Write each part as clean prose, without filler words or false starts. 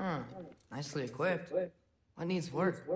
Huh. Nicely equipped. What needs work?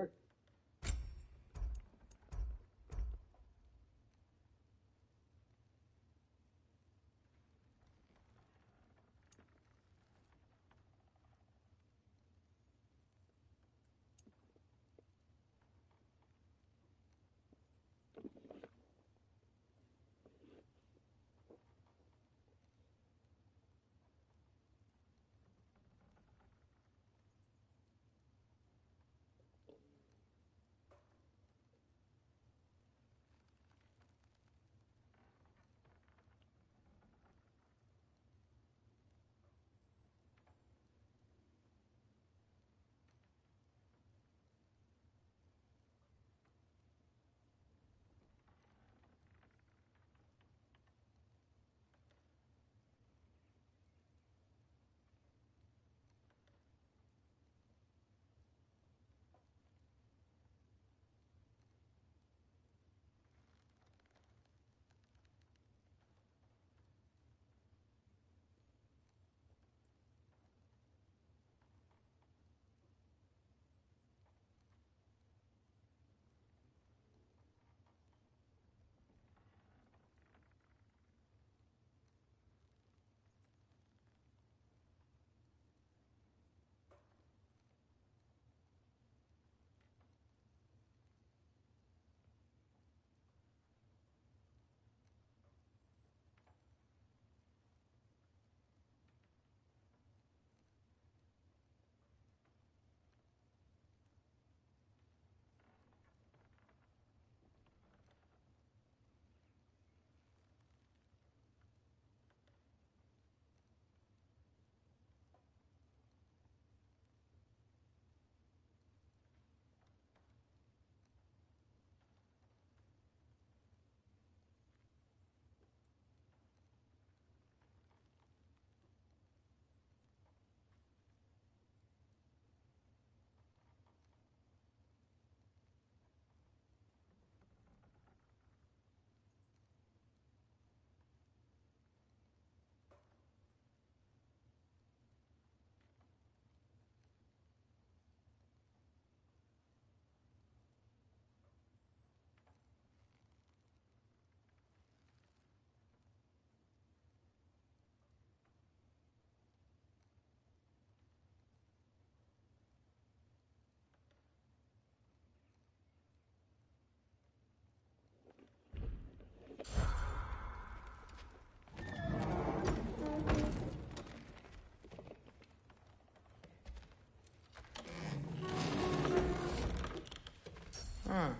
Huh.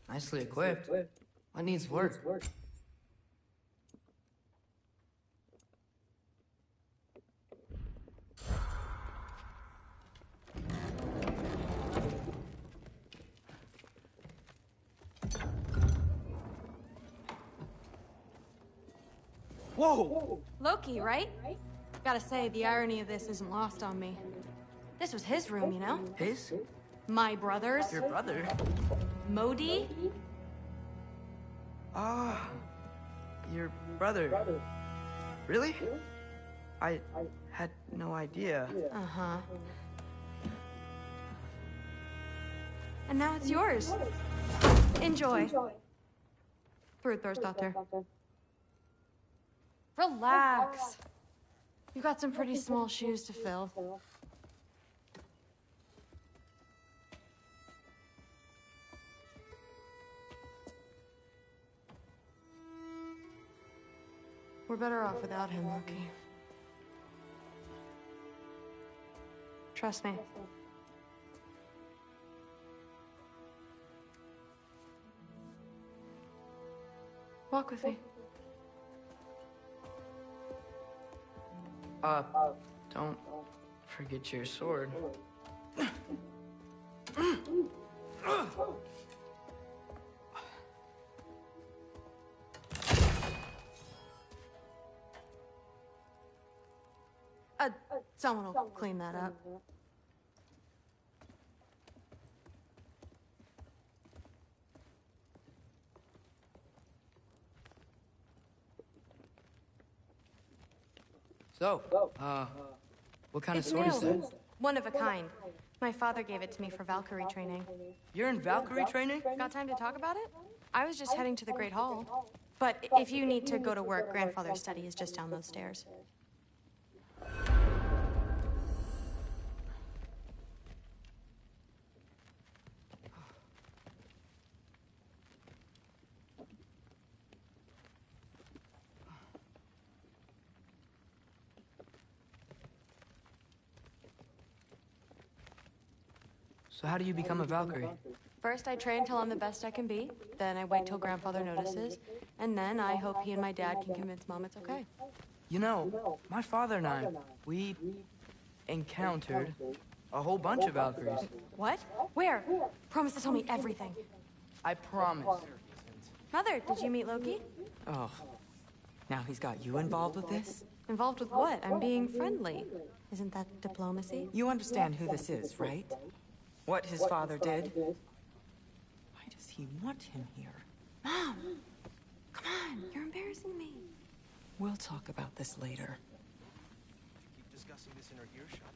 Nicely equipped. What needs work? Whoa! Loki, right? Gotta say, the irony of this isn't lost on me. This was his room, you know? His? My brother's. Your brother? Modi? Ah, your brother. Really? I had no idea. Uh-huh. And now it's yours. Enjoy. Fruit thirst out there. Relax. You've got some pretty small shoes to fill. We're better off without him, Loki. Trust me. Walk with me. Don't forget your sword. Someone will clean that up. So, what kind of It's sword is new. that? One of a kind. My father gave it to me for Valkyrie training. You're in Valkyrie training? Got time to talk about it? I was just heading to the Great Hall. But if you need to go to work, grandfather's study is just down those stairs. So how do you become a Valkyrie? First, I train till I'm the best I can be. Then I wait till grandfather notices. And then I hope he and my dad can convince mom it's okay. You know, my father and I, we encountered a whole bunch of Valkyries. What? Where? Promise to tell me everything. I promise. Mother, did you meet Loki? Oh, now he's got you involved with this? Involved with what? I'm being friendly. Isn't that diplomacy? You understand who this is, right? What his father did? Why does he want him here? Mom! Come on, you're embarrassing me. We'll talk about this later. Keep discussing this in her earshot.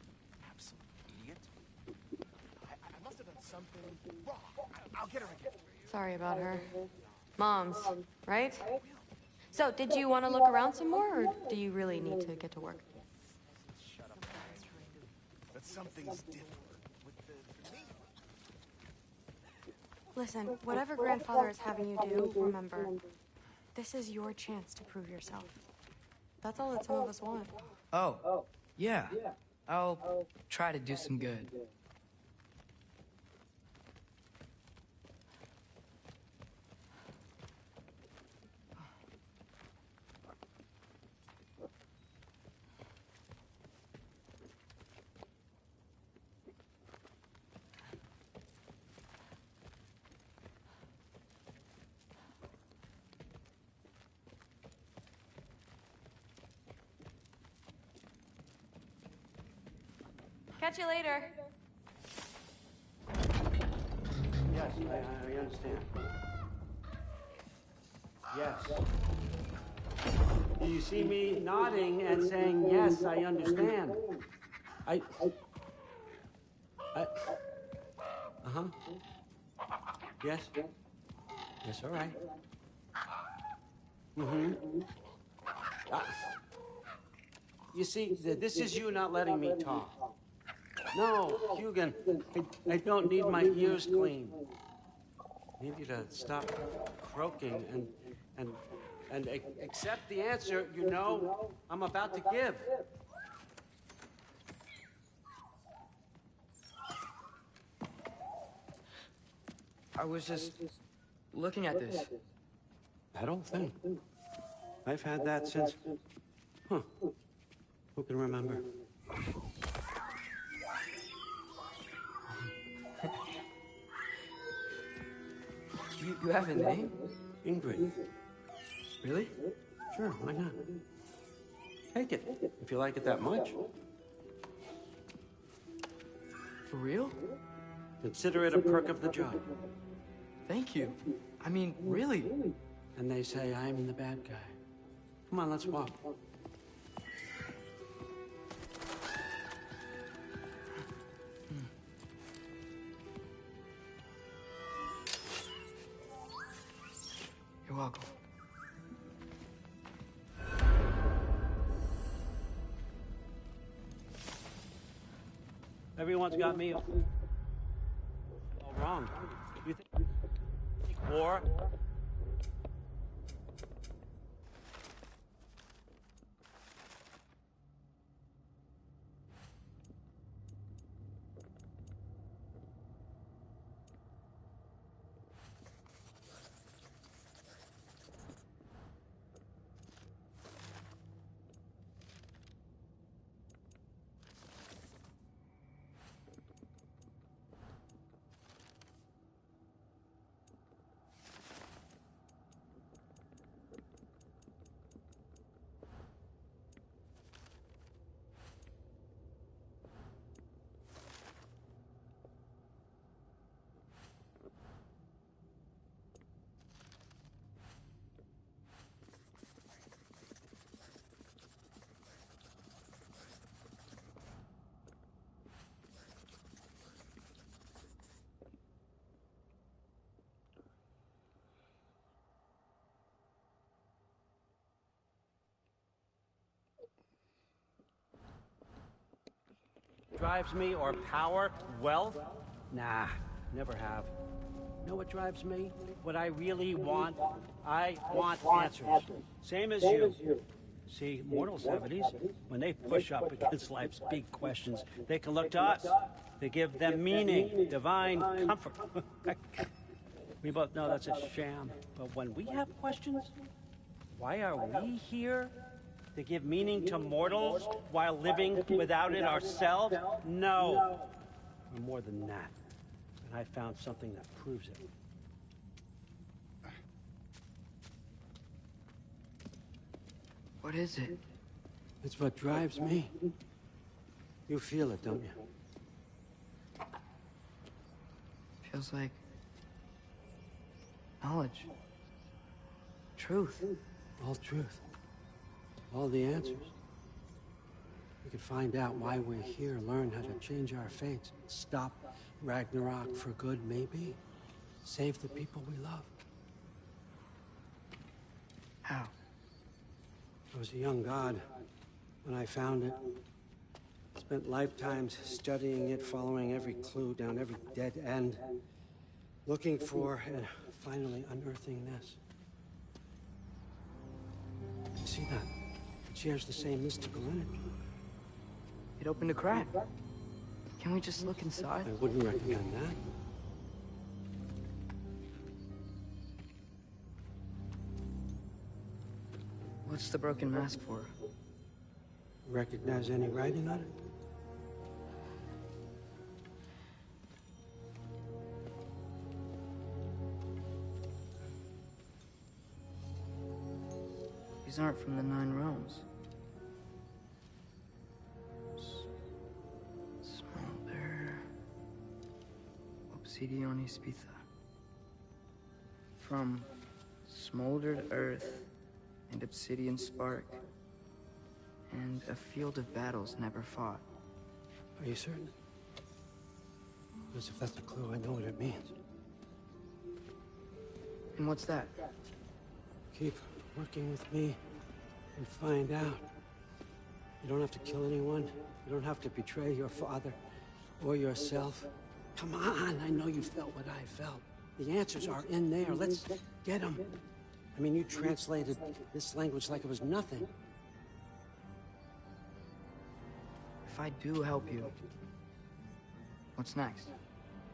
Absolute idiot. I must have done something wrong. I'll get her a gift. Sorry about her. Mom's, right? So, did you want to look around some more, or do you really need to get to work? Shut up. But something's different with the me. Listen, whatever grandfather is having you do, remember, this is your chance to prove yourself. That's all that some of us want. Oh, yeah. I'll try to do some good. Catch you later. Yes, I understand. Yes. You see me nodding and saying, yes, I understand. Uh-huh. Yes. Yes, all right. Mm-hmm. You see, this is you not letting me talk. No, Hugan, I don't need my ears cleaned. I need you to stop croaking and accept the answer you know I'm about to give. I was just looking at this. That old thing. I've had that since... Huh. Who can remember? You have a name? Ingrid. Really? Sure, why not? Take it, if you like it that much. For real? Consider it a perk of the job. Thank you. I mean, really. And they say I'm the bad guy. Come on, let's walk. You're welcome. Everyone's got me all wrong. You think war? drives me, or power, wealth? Nah, never have. Know what drives me? What I really want? I want answers. Same as you. See, mortals have it easy. When they push up against life's big questions, they can look to us. They give them meaning, divine comfort. We both know that's a sham. But when we have questions, why are we here? To give meaning to mortals while living without it ourselves? No. We're more than that. And I found something that proves it. What is it? It's what drives me. You feel it, don't you? Feels like knowledge. Truth. All truth. All the answers. We could find out why we're here, learn how to change our fates, stop Ragnarok for good, maybe. Save the people we love. How? I was a young god when I found it. Spent lifetimes studying it, following every clue down every dead end, looking for and finally unearthing this. You see that? It shares the same mystical energy. It opened a crack. Can we just look inside? I wouldn't recommend that. What's the broken mask for? Recognize any writing on it? These aren't from the 9 realms. Smolder. Obsidion Ispitha. From smoldered earth and obsidian spark, and a field of battles never fought. Are you certain? Because if that's a clue, I know what it means. And what's that? Keep working with me and find out. You don't have to kill anyone. You don't have to betray your father or yourself. Come on, I know you felt what I felt. The answers are in there. Let's get them. I mean, you translated this language like it was nothing. If I do help you, what's next?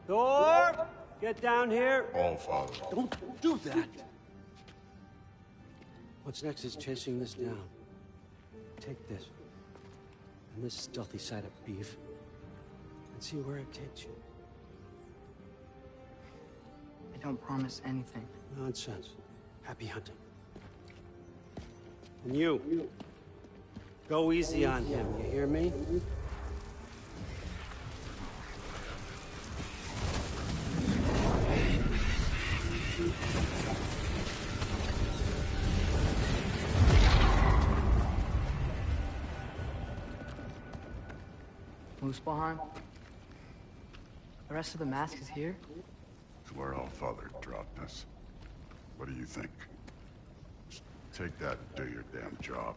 Thor! Get down here! All Father. Don't do that! What's next is chasing this down. Take this, and this stealthy side of beef, and see where it takes you. I don't promise anything. Nonsense. Happy hunting. And you, go easy on him, you hear me? Muspelheim? The rest of the mask is here? It's where All Father dropped us. What do you think? Just take that and do your damn job.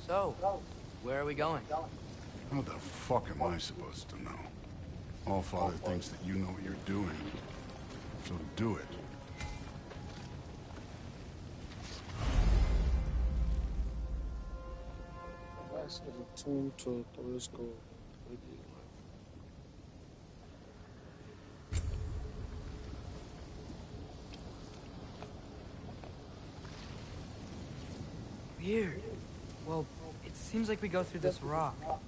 So, where are we going? How the fuck am I supposed to know? All Father thinks that you know what you're doing. So do it. Let's return to Polsko. Weird. Well, it seems like we go through this rock. I'm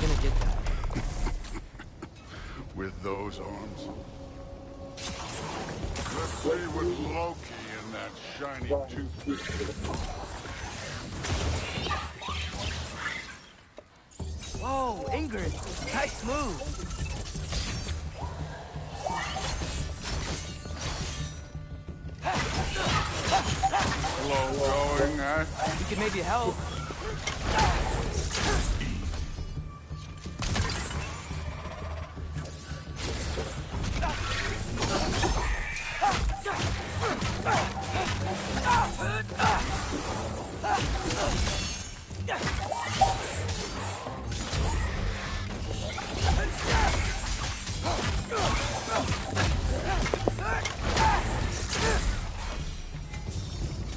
gonna get that. With those arms. Let's see what Loki and that shiny toothpick. Whoa, Ingrid! Nice move! Slow going, eh? We could maybe help.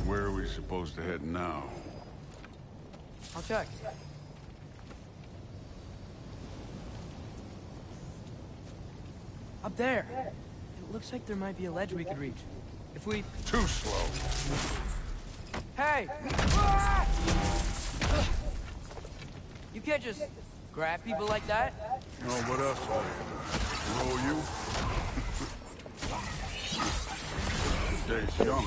Where are we supposed to head now? I'll check. Up there. It looks like there might be a ledge we could reach. If we... Too slow. Hey! You can't just grab people like that. Oh, what else? Roll you? Days young.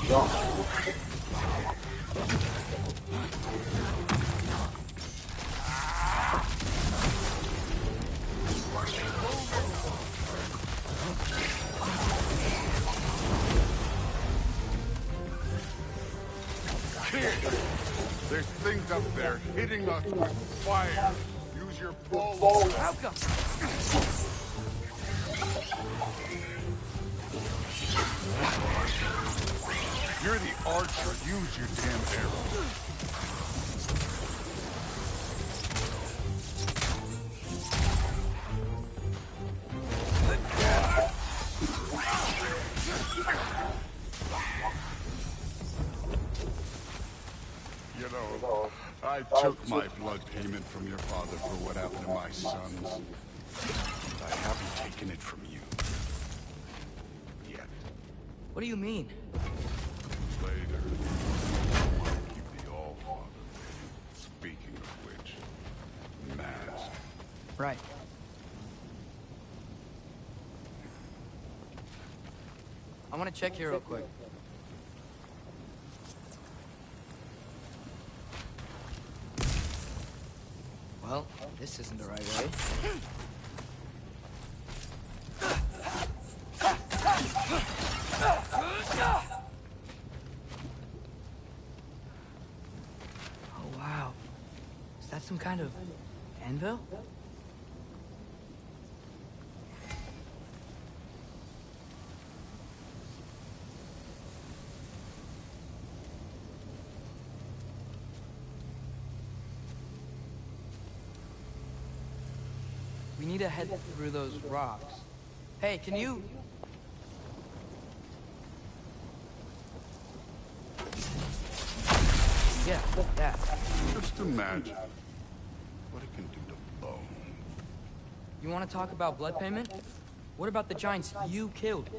There's things up there hitting us with fire. Use your bow. Outcome. You're the archer. Use your damn arrows. You know, I took my blood payment from your father for what happened to my sons. But I haven't taken it from you. Yet. What do you mean? Later. I want to keep the All-Father name. Speaking of which, mask. Right. I want to check here real quick. Well, this isn't the right way. Oh, wow. Is that some kind of anvil? We need to head through those rocks. Hey, can you... Yeah, that. Just imagine what it can do to bone. You want to talk about blood payment? What about the giants you killed?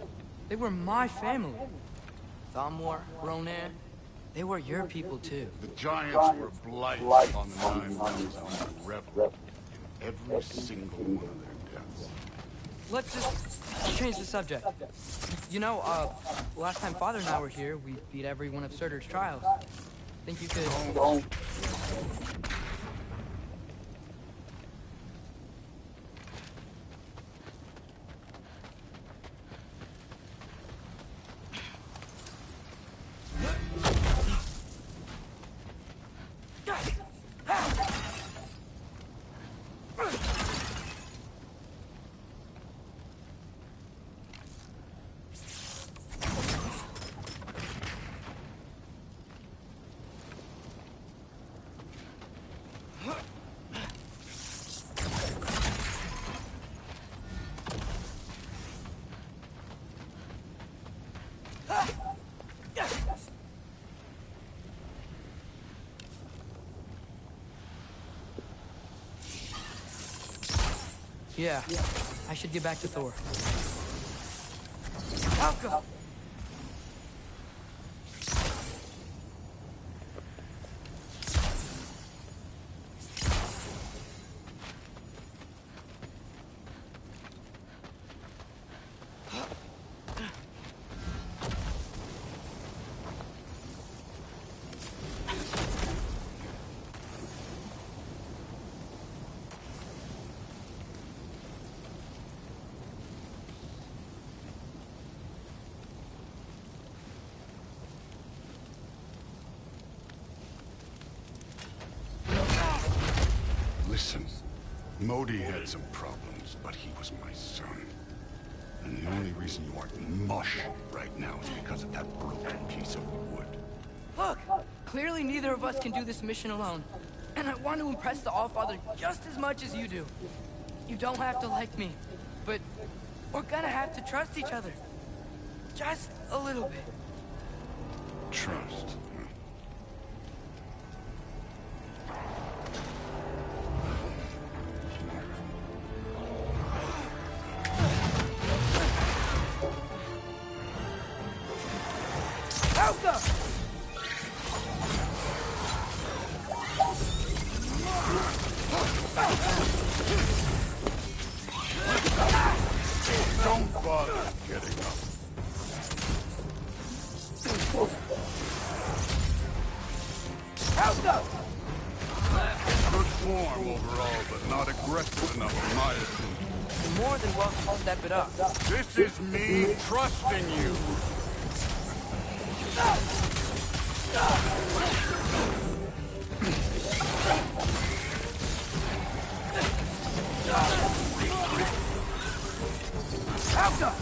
They were my family. Thamor, Ronair, they were your people too. The giants were blight on the 9,000 rebels. Every single one of their deaths. Let's just change the subject. You know, last time Father and I were here, we beat every one of Surtur's trials. Think you could... Yeah, I should get back to Thor. Alka! Listen, Modi had some problems, but he was my son. And the only reason you aren't mush right now is because of that broken piece of wood. Look! Clearly neither of us can do this mission alone. And I want to impress the Allfather just as much as you do. You don't have to like me, but we're gonna have to trust each other. Just a little bit. Trust. Alka! Don't bother getting up. Alka! Good form overall, but not aggressive enough in my opinion. You're more than welcome to step it up. This is me trusting you. Alka!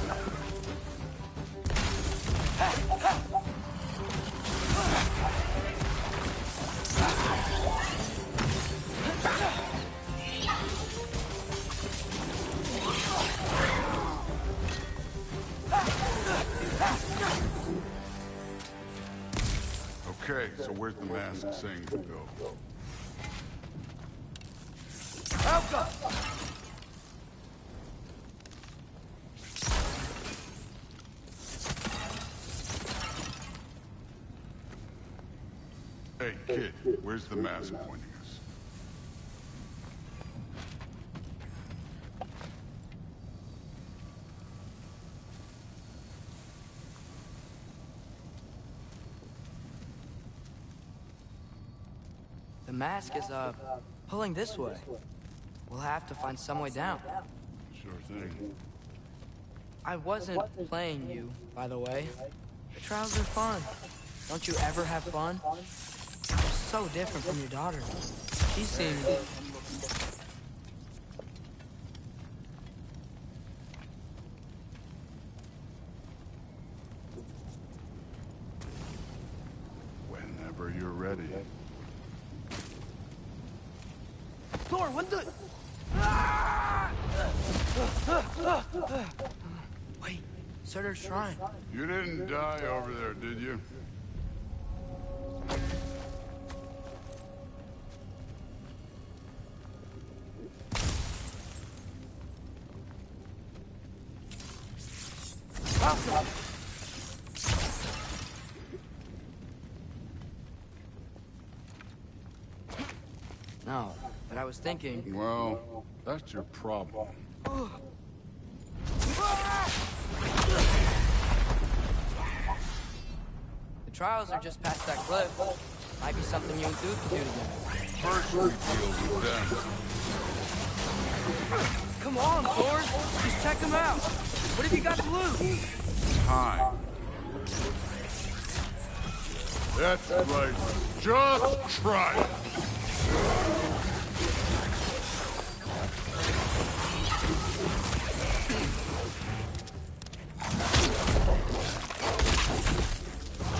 Okay, so where's the mask saying to go? Alka! Hey, kid, where's the mask pointing us? The mask is, pulling this way. We'll have to find some way down. Sure thing. I wasn't playing you, by the way. The trials are fun. Don't you ever have fun? You're so different from your daughter. She seemed... Whenever you're ready. Thor, what the... Wait, Surtur's shrine. You didn't die over there, did you? No, but I was thinking... Well, that's your problem. The trials are just past that cliff. Might be something you and Dude can do together. First we deal with them. Come on, Thor! Just check them out! What have you got to lose? Time. That's right. Just try it.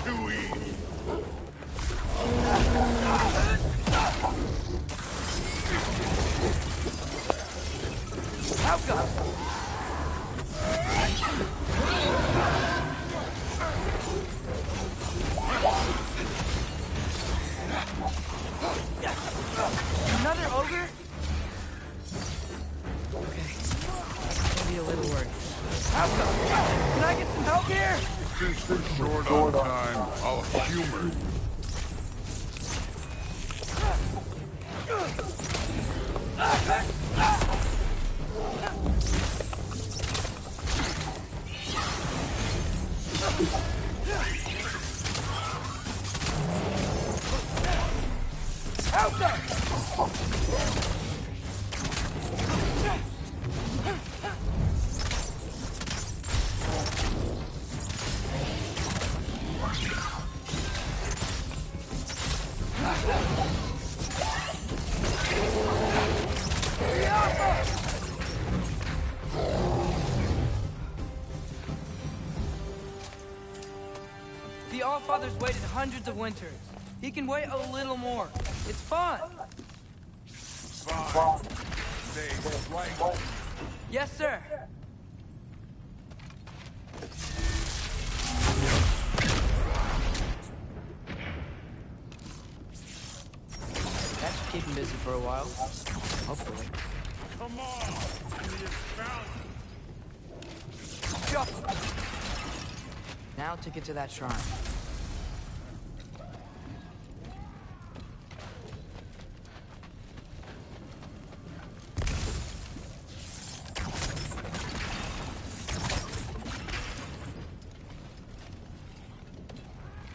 Too easy. Alka! Another ogre? Okay. Maybe a little worried. Alka! Can I get some help here? Since we're short on time, I'll humor you. Alka! The Allfather's waited hundreds of winters. He can wait a little more. It's fun. Fine. Stay right. Yes, sir. That should keep him busy for a while. Hopefully. Come on. Jump. Now to get to that shrine.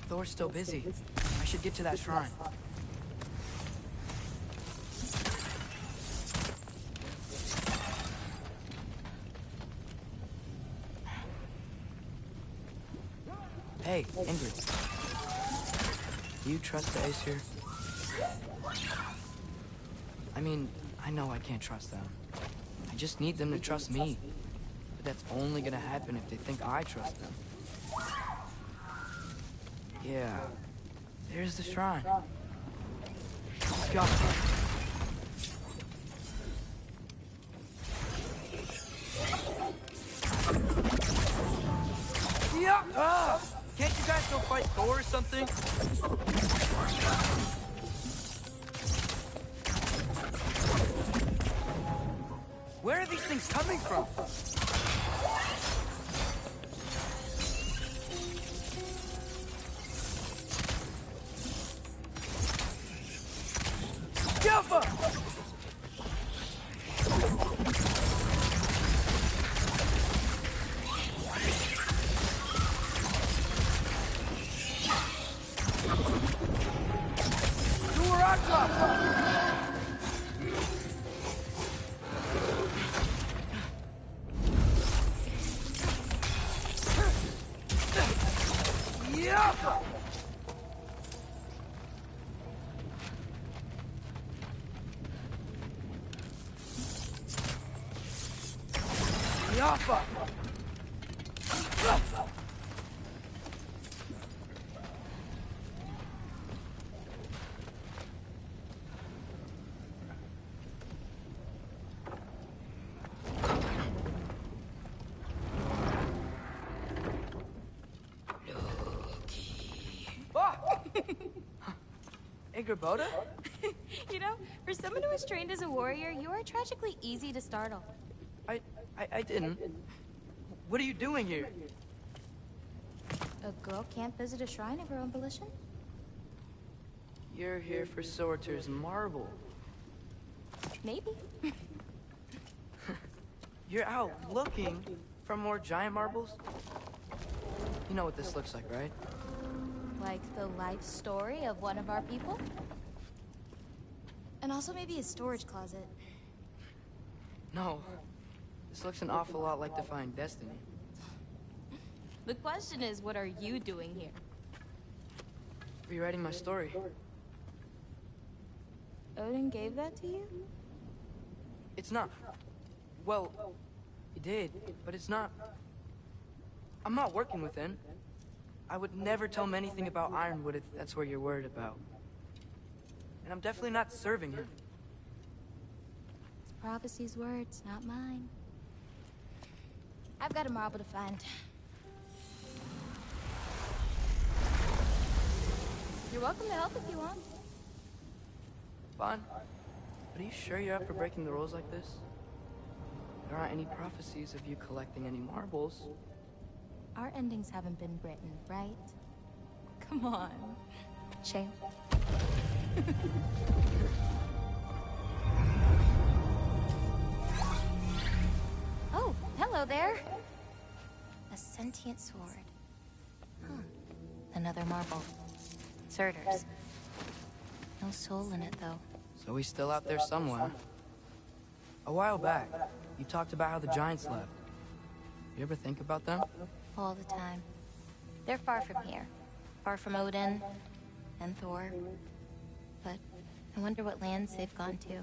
Thor's still busy. I should get to that shrine. Hey, Ingrid. Do you trust the Aesir? I mean, I know I can't trust them. I just need them to trust me. But that's only gonna happen if they think I trust them. Yeah. There's the shrine. Go. Yeah! Ah! Can't you guys go fight Thor or something? Where are these things coming from? Jump! Yaffa! Ingrid? You know, for someone who was trained as a warrior, you are tragically easy to startle. I didn't. What are you doing here? A girl can't visit a shrine of her own volition? You're here for Sorter's marble. Maybe. You're out looking for more giant marbles? You know what this looks like, right? Like the life story of one of our people? And also maybe a storage closet. No. This looks an awful lot like Defying Destiny. The question is, what are you doing here? Rewriting my story. Odin gave that to you? It's not. Well, he did, but it's not. I'm not working with him. I would never tell him anything about Ironwood if that's what you're worried about. And I'm definitely not serving him. It's prophecy's words, not mine. I've got a marble to find. You're welcome to help if you want. Fine. But are you sure you're up for breaking the rules like this? There aren't any prophecies of you collecting any marbles. Our endings haven't been written, right? Come on. Shame. Oh, hello there. A sentient sword. Huh. Another marble. Surtur's. No soul in it, though. So he's still out there somewhere. A while back, you talked about how the giants left. You ever think about them? All the time. They're far from here. Far from Odin and Thor. But I wonder what lands they've gone to.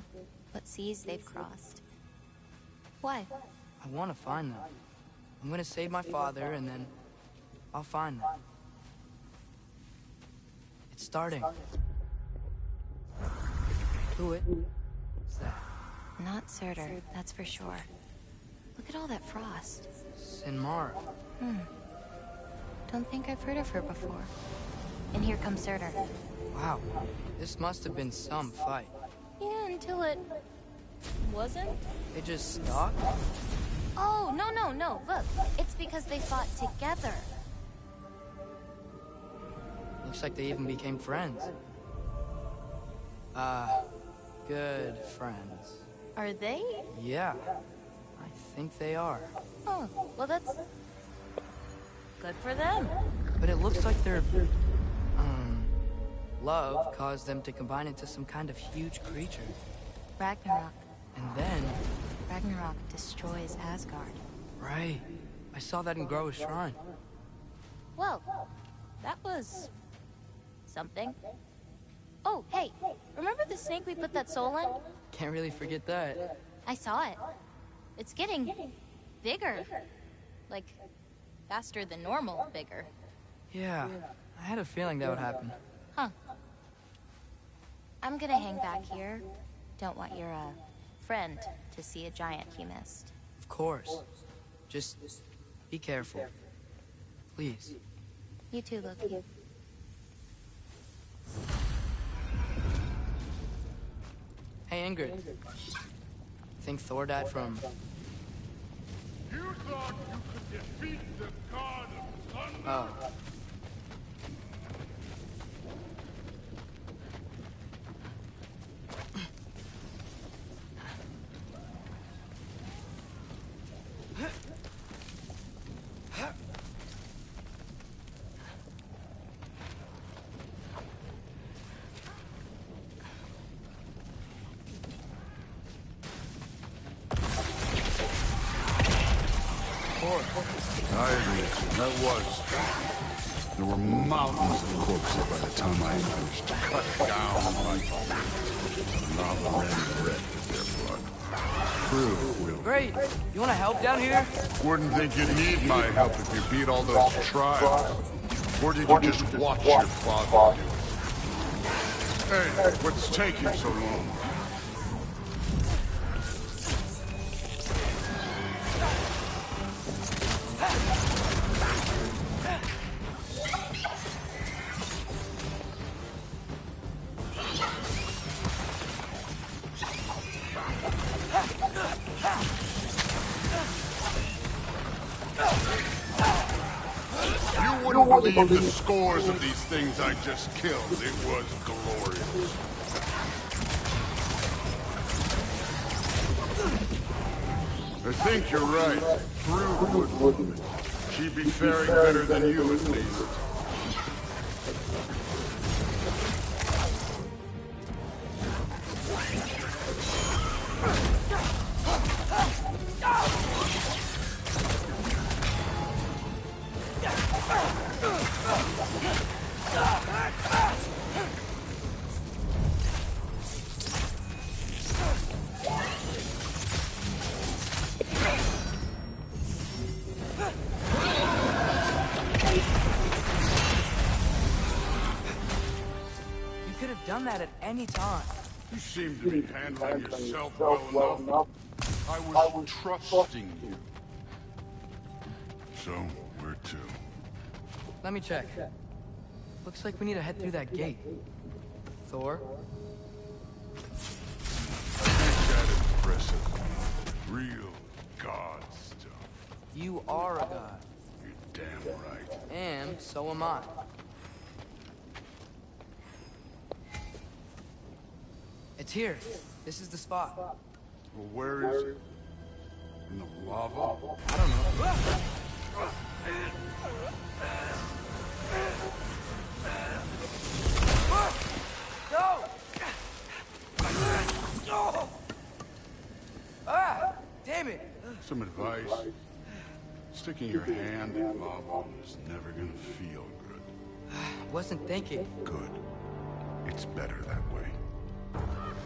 What seas they've crossed. Why? I want to find them. I'm gonna save my father, and then I'll find them. It's starting. Who is that? Not Surtur, that's for sure. Look at all that frost. Sinmara. Don't think I've heard of her before. And here comes Surtur. Wow. This must have been some fight. Yeah, until it... wasn't? They just stopped? Oh, no. Look, it's because they fought together. Looks like they even became friends. Good friends. Are they? Yeah, I think they are. Oh, well that's... good for them. But it looks like their, love caused them to combine into some kind of huge creature. Ragnarok. And then... Ragnarok destroys Asgard. Right. I saw that in Groa's shrine. Well, that was... something. Oh, hey, remember the snake we put that soul in? Can't really forget that. I saw it. It's getting bigger. Like, faster than normal bigger. Yeah, I had a feeling that would happen. Huh. I'm gonna hang back here. Don't want your, friend to see a giant he missed. Of course. Just be careful. Please. You too, Loki. Hey, Ingrid. Think Thor died from... You thought you could defeat the god of thunder? Oh. I agree. That was. There were mountains of corpses by the time I finished to cut down like lava ran red with their blood. True, Will. Great. You want to help down here? Wouldn't think you'd need my help if you beat all those tribes. Or did you just watch your father do it? Hey, what's taking so long? Believe the scores of these things I just killed. It was glorious. I think you're right. Through would. She'd be faring better than you, at least. Done that at any time. You seem to be handling yourself well enough. I was trusting you. So, where to? Let me check. Looks like we need to head through that gate. Thor? I think that impressive. Real god stuff. You are a god. You're damn right. And so am I. It's here. This is the spot. Well, where is it? In the lava? I don't know. No! Ah! Damn it! Some advice? Sticking your hand in lava is never gonna feel good. Wasn't thinking. Good. It's better that way.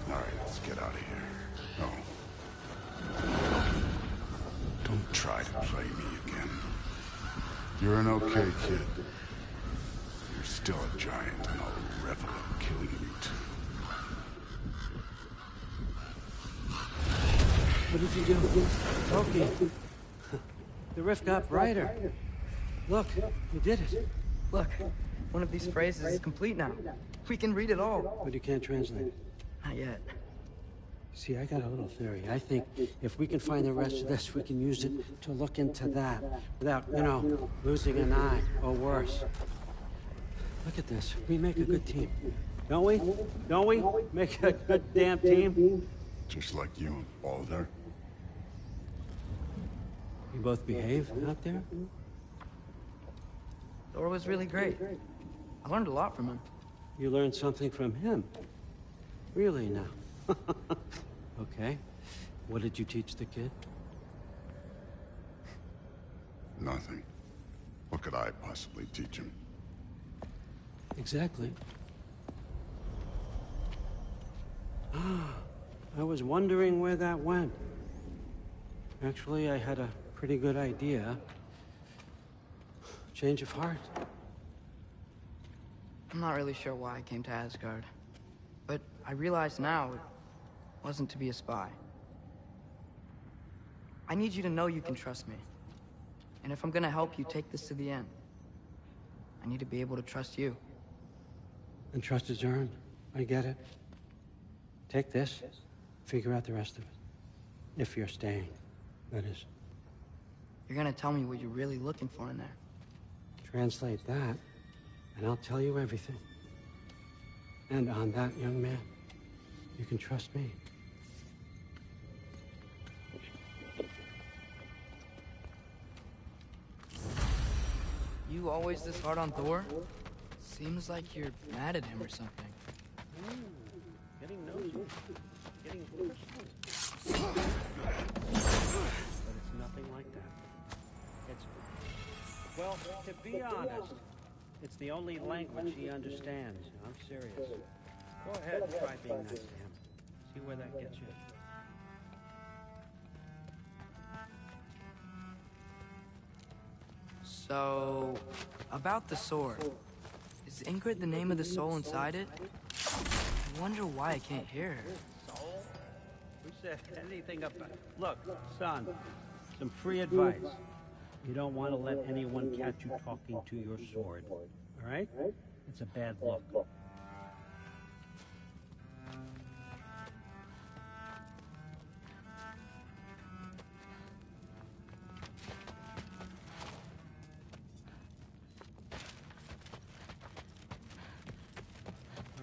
All right, let's get out of here. Oh. Don't try to play me again. You're an okay kid. You're still a giant, and I'll revel in killing you too. What did you do? Loki. The rift got brighter. Look, you did it. Look, one of these phrases is complete now. We can read it all. But you can't translate. Not yet. See, I got a little theory. I think if we can find the rest of this, we can use it to look into that without, you know, losing an eye or worse. Look at this. We make a good team. Don't we? Don't we? Make a good damn team? Just like you and Balder. You both behave out there? Thor was really great. I learned a lot from him. You learned something from him? Really now? Okay. What did you teach the kid? Nothing. What could I possibly teach him? Exactly. I was wondering where that went. Actually, I had a pretty good idea. Change of heart. I'm not really sure why I came to Asgard. But I realize now it wasn't to be a spy. I need you to know you can trust me. And if I'm gonna help you take this to the end, I need to be able to trust you. And trust is earned. I get it. Take this, figure out the rest of it. If you're staying, that is. You're gonna tell me what you're really looking for in there. Translate that, and I'll tell you everything. And on that, young man, you can trust me. You always this hard on Thor? Seems like you're mad at him or something. Getting nosy. Getting personal. But it's nothing like that. Well, to be honest, it's the only language he understands. I'm serious. Go ahead and try being nice to him. See where that gets you. So, about the sword. Is Ingrid the name of the soul inside it? I wonder why I can't hear her. Soul? Who said anything about... Look, son, some free advice. You don't want to let anyone catch you talking to your sword. All right? It's a bad look. All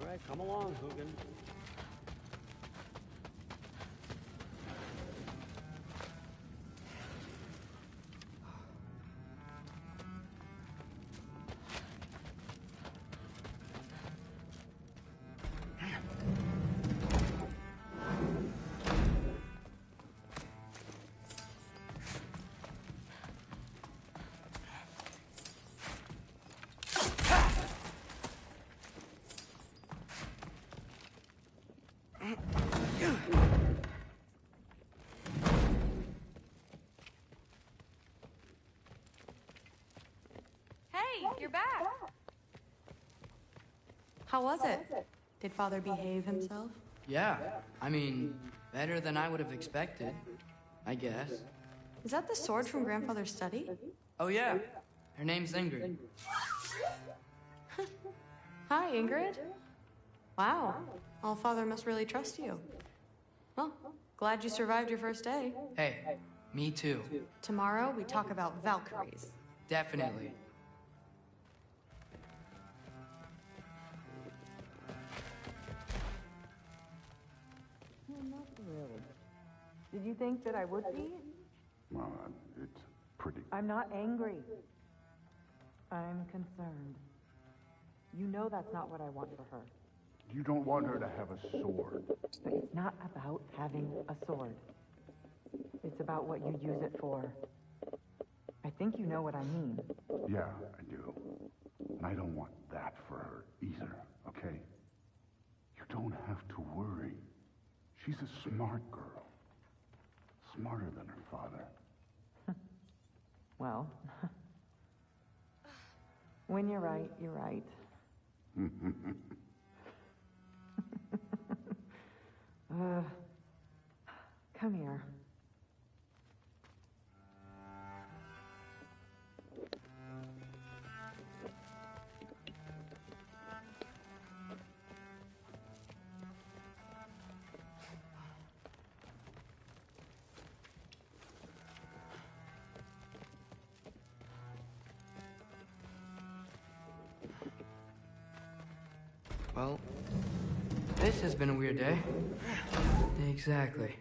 right, come along, Hugin. Hey, you're back. How was it? Did Father behave himself? Yeah, I mean, better than I would have expected, I guess. Is that the sword from Grandfather's study? Oh yeah, her name's Ingrid. Hi, Ingrid. Wow, Allfather must really trust you. Well, glad you survived your first day. Hey, me too. Tomorrow, we talk about Valkyries. Definitely. Not really. Did you think that I would be? Well, it's pretty... I'm not angry. I'm concerned. You know that's not what I want for her. You don't want her to have a sword. But it's not about having a sword. It's about what you use it for. I think you know what I mean. Yeah, I do. And I don't want that for her either, okay? You don't have to worry. She's a smart girl. Smarter than her father. Well, when you're right, you're right. Come here. Well, this has been a weird day. Exactly.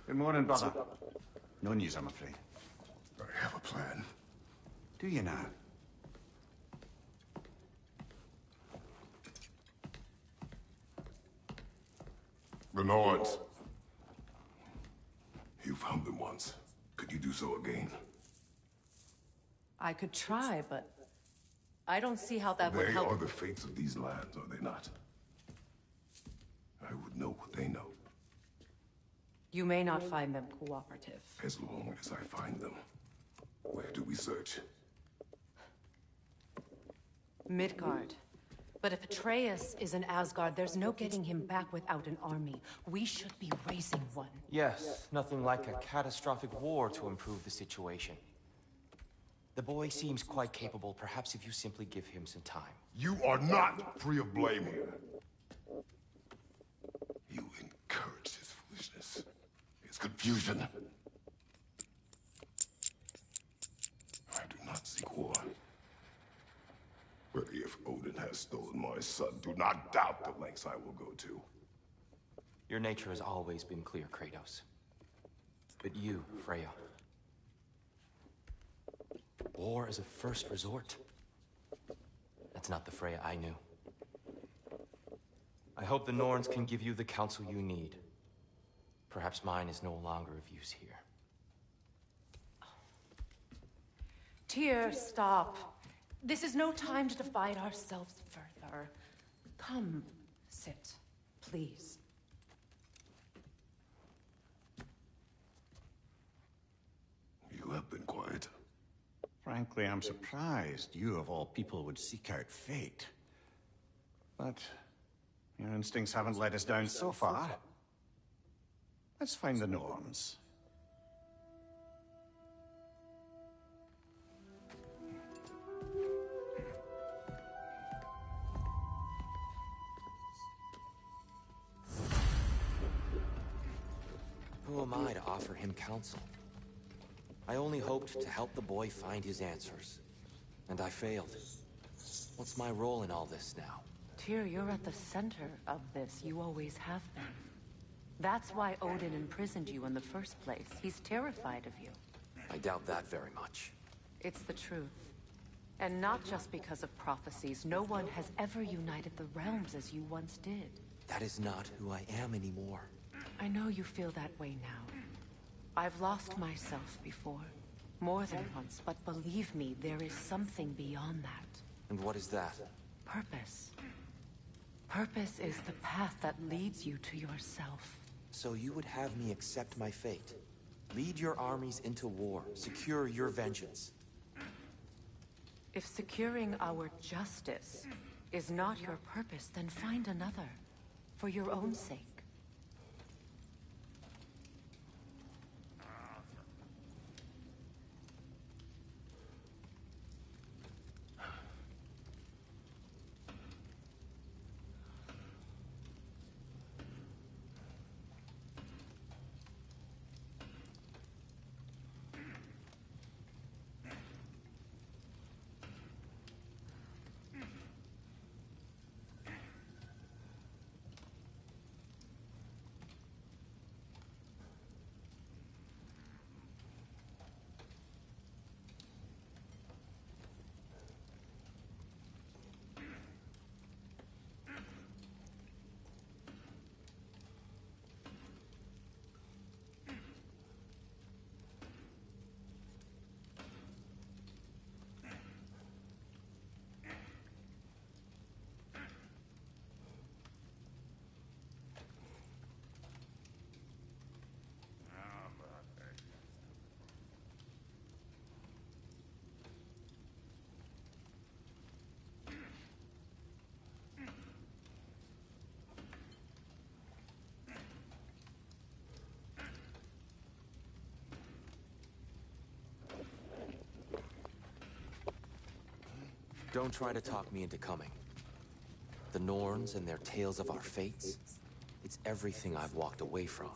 Good morning, brother. No news, I'm afraid. I have a plan. Do you now? The Nords. You found them once. Could you do so again? I could try, but I don't see how that would help. They are the fates of these lands, are they not? I would know what they know. You may not find them cooperative. As long as I find them. Where do we search? Midgard. But if Atreus is in Asgard, there's no getting him back without an army. We should be raising one. Yes, nothing like a catastrophic war to improve the situation. The boy seems quite capable. Perhaps if you simply give him some time. You are not free of blame here. You encouraged his foolishness. His confusion. I do not seek war. But if Odin has stolen my son, do not doubt the lengths I will go to. Your nature has always been clear, Kratos. But you, Freya. War is a first resort. That's not the Freya I knew. I hope the Norns can give you the counsel you need. Perhaps mine is no longer of use here. Tyr, stop. This is no time to divide ourselves further. Come, sit, please. You have been quiet. Frankly, I'm surprised you, of all people, would seek out fate. But your instincts haven't let us down so far. Let's find the Norns. Who am I to offer him counsel? I only hoped to help the boy find his answers. And I failed. What's my role in all this now? Tyr, you're at the center of this. You always have been. That's why Odin imprisoned you in the first place. He's terrified of you. I doubt that very much. It's the truth. And not just because of prophecies. No one has ever united the realms as you once did. That is not who I am anymore. I know you feel that way now. I've lost myself before. More than once, but believe me, there is something beyond that. And what is that? Purpose. Purpose is the path that leads you to yourself. So you would have me accept my fate? Lead your armies into war, secure your vengeance. If securing our justice is not your purpose, then find another, for your own sake. Don't try to talk me into coming. The Norns and their tales of our fates, it's everything I've walked away from.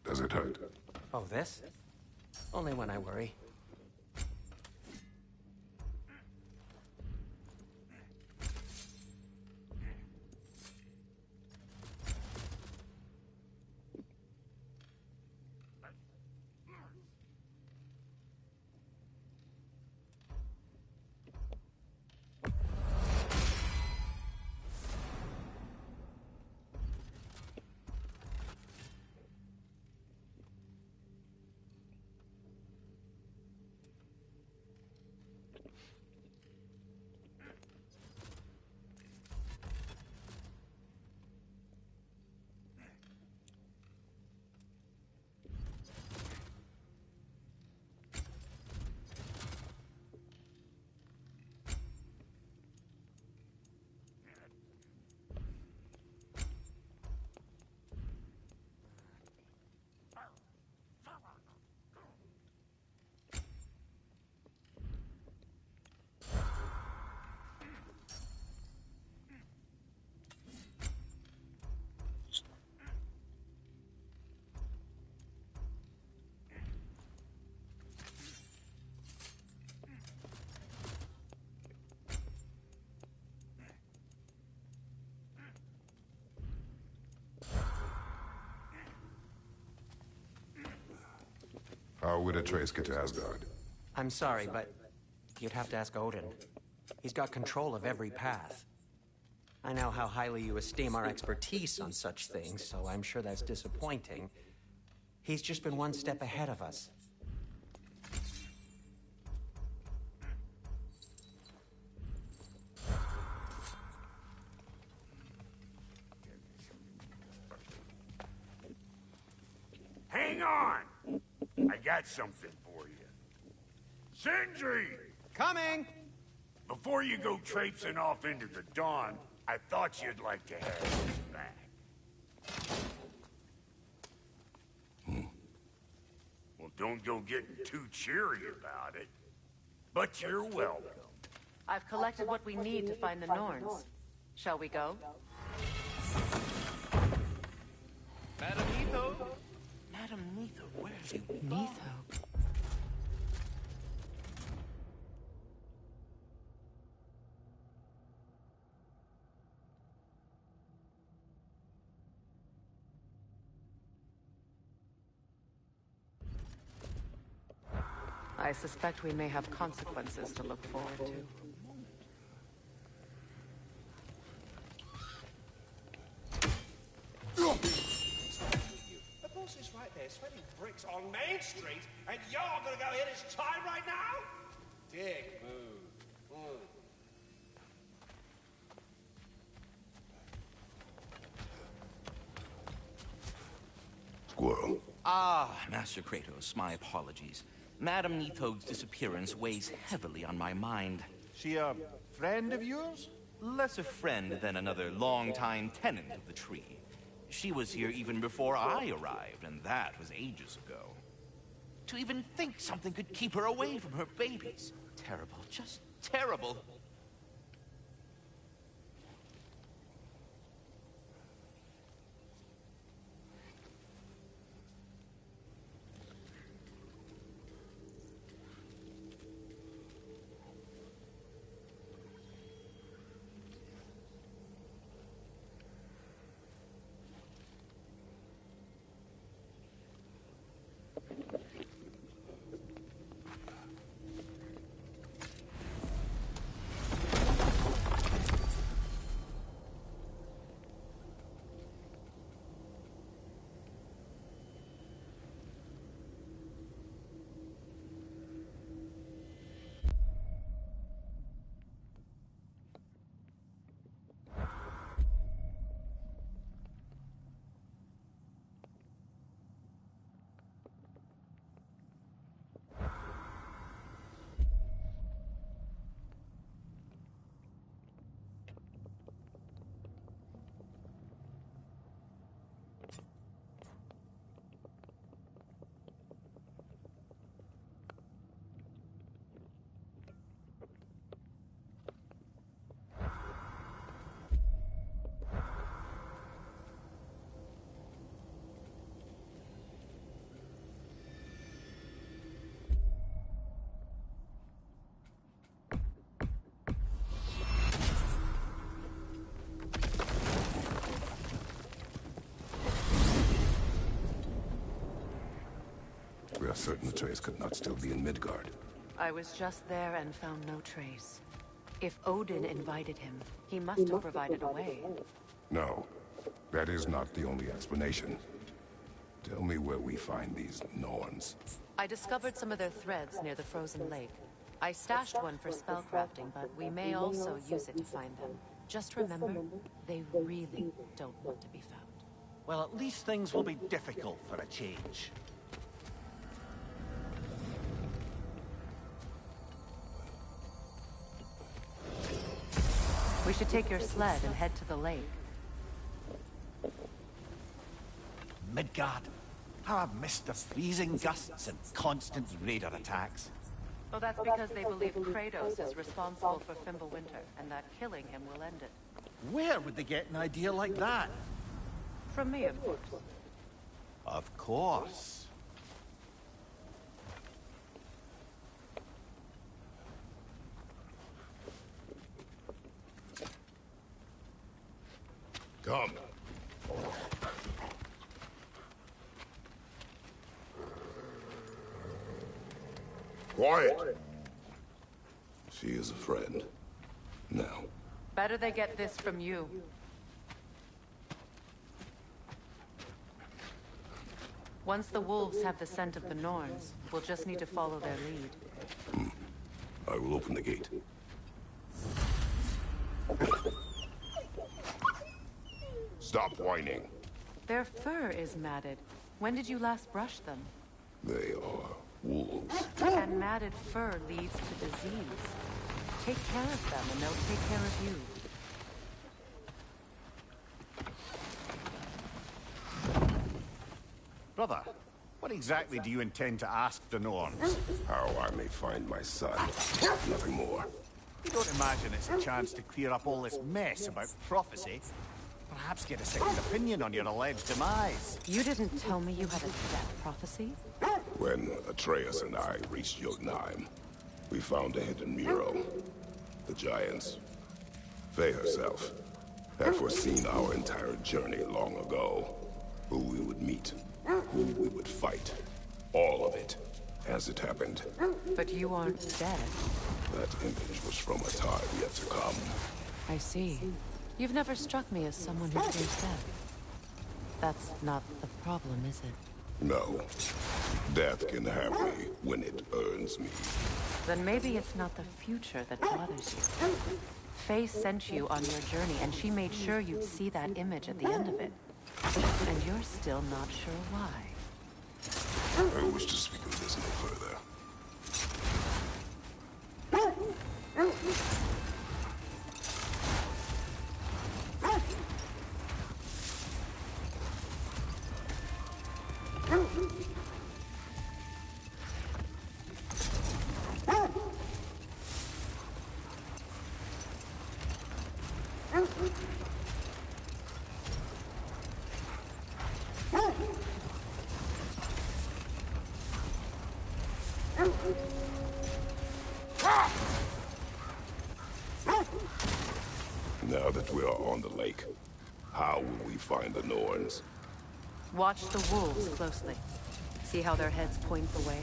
Does it hurt? Oh, this? Only when I worry. How would a trace get to Asgard? I'm sorry, but you'd have to ask Odin. He's got control of every path. I know how highly you esteem our expertise on such things, so I'm sure that's disappointing. He's just been one step ahead of us. Hang on! I got something for you. Sindri! Coming! Before you go traipsing off into the dawn, I thought you'd like to have this back. Well, don't go getting too cheery about it. But you're welcome. I've collected what we need to find the Norns. Shall we go? Madam Etho? Madam Neitho, where have you been? Neitho? I suspect we may have consequences to look forward to. The boss is right there, sweating bricks on Main Street, and you're gonna go hit his time right now? Dick move. Squirrel. Ah, Master Kratos, my apologies. Madame Nithog's disappearance weighs heavily on my mind. She a friend of yours? Less a friend than another longtime tenant of the tree. She was here even before I arrived, and that was ages ago. To even think something could keep her away from her babies. Terrible, just terrible. We are certain Atreus could not still be in Midgard. I was just there and found no trace. If Odin invited him, he must have provided a way. No, that is not the only explanation. Tell me where we find these Norns. I discovered some of their threads near the frozen lake. I stashed one for spellcrafting, but we may also use it to find them. Just remember, they really don't want to be found. Well, at least things will be difficult for a change. We should take your sled and head to the lake. Midgard. How I've missed the freezing gusts and constant raider attacks. Well, that's because they believe Kratos is responsible for Fimbulwinter, and that killing him will end it. Where would they get an idea like that? From me, of course. Of course. Come. Quiet. She is a friend. Now. Better they get this from you. Once the wolves have the scent of the Norns, we'll just need to follow their lead. I will open the gate. Stop whining. Their fur is matted. When did you last brush them? They are wolves. And matted fur leads to disease. Take care of them and they'll take care of you. Brother, what exactly do you intend to ask the Norns? How I may find my son. Nothing more. You don't imagine it's a chance to clear up all this mess about prophecy? Perhaps get a second opinion on your alleged demise. You didn't tell me you had a death prophecy? When Atreus and I reached Jotunheim, we found a hidden mural. The giants, Faye herself, had foreseen our entire journey long ago. Who we would meet, who we would fight, all of it. as it happened. But you aren't dead. That image was from a time yet to come. I see. You've never struck me as someone who fears death. That's not the problem, is it? No. Death can have me when it earns me. Then maybe it's not the future that bothers you. Faye sent you on your journey, and she made sure you'd see that image at the end of it. And you're still not sure why. I wish to speak of this no further. Now that we are on the lake, how will we find the Norns? Watch the wolves closely. See how their heads point the way?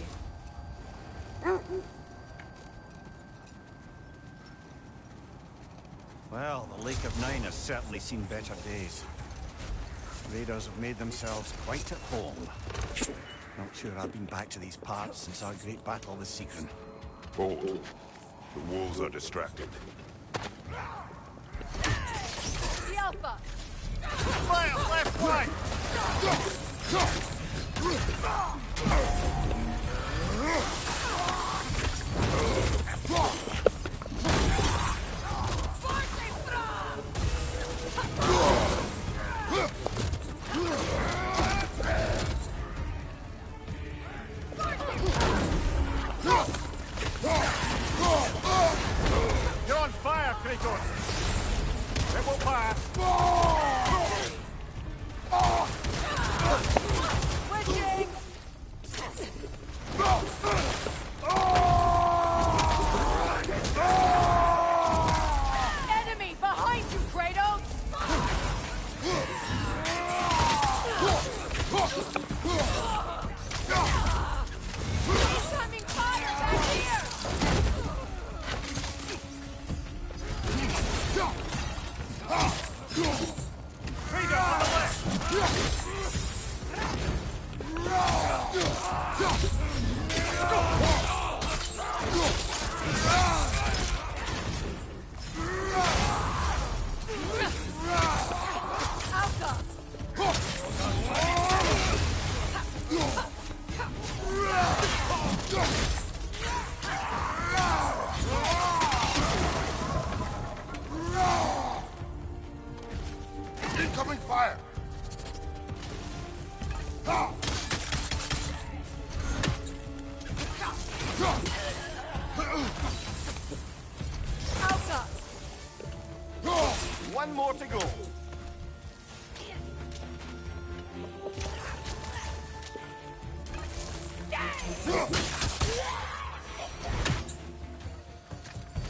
Well, the Lake of Nine has certainly seen better days. Raiders have made themselves quite at home. Not sure I've been back to these parts since our great battle with Seekren. Hold. The wolves are distracted. The Alpha! Fire, left flank! You're on fire, Kratos! It will pass! Switching! Enemy behind you, Kratos! Incoming fire back here! Raider on the left! Incoming fire! One more to go.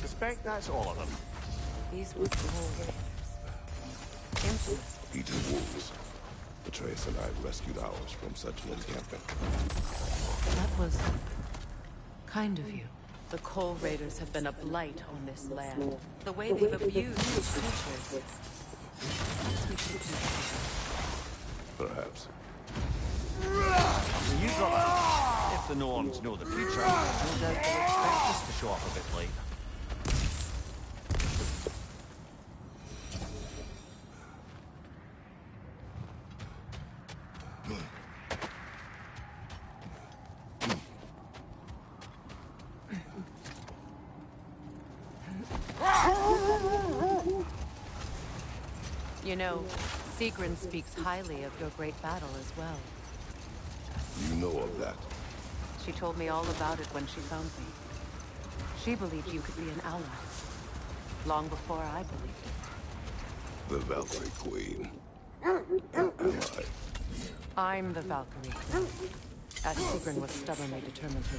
Suspect that's all of them. These were cool raiders. Infamous. Eating wolves. Atreus and I rescued ours from such an encampment. That was kind of you. The Coal Raiders have been a blight on this land. The way they've abused its creatures. Perhaps we should do that. Perhaps. You brother. If the Norns know the future, no doubt they'll expect us to show up a bit late. You know, Seekren speaks highly of your great battle as well. You know of that. She told me all about it when she found me. She believed you could be an ally. Long before I believed it. The Valkyrie Queen. Am I? I'm the Valkyrie Queen. As Seekren was stubbornly determined to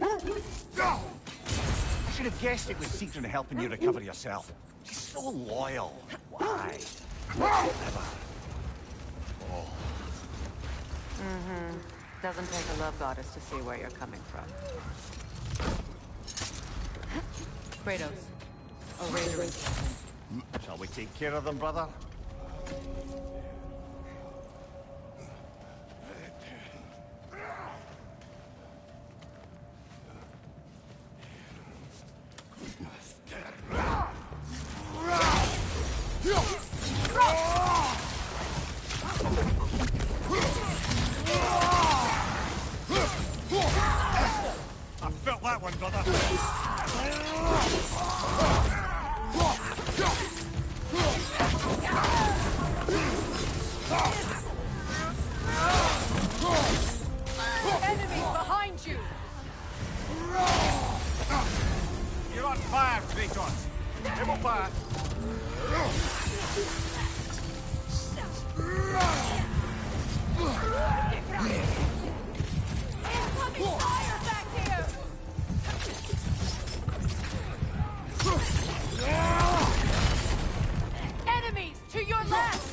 remind me. I should have guessed it was Seekren helping you recover yourself. She's so loyal. Why? Never. Oh. Doesn't doesn't take a love goddess to see where you're coming from. Kratos, a raider in town. Shall we take care of them, brother? I felt that one, brother. Enemies behind you! You're on fire, Kratos. It will pass. Incoming fire back here! Enemies to your left!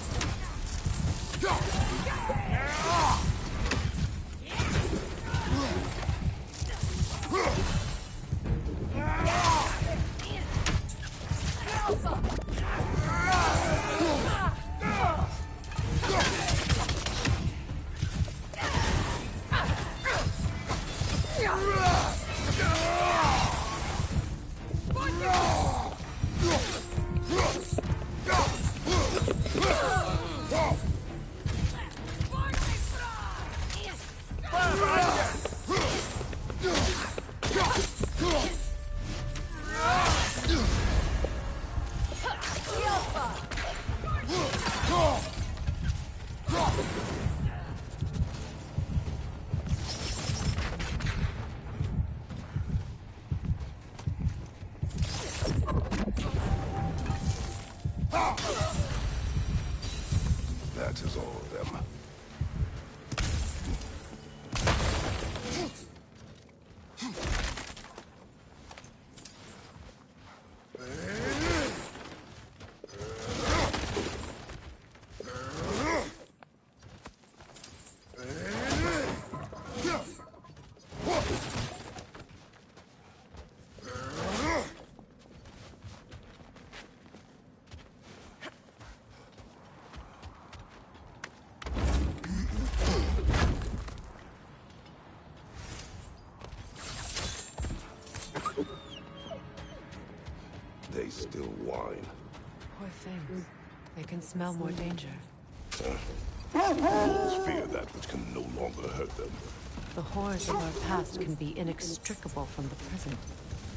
That is all of them. They still whine. Poor things. They can smell more danger. Fools fear that which can no longer hurt them. The horrors of our past can be inextricable from the present.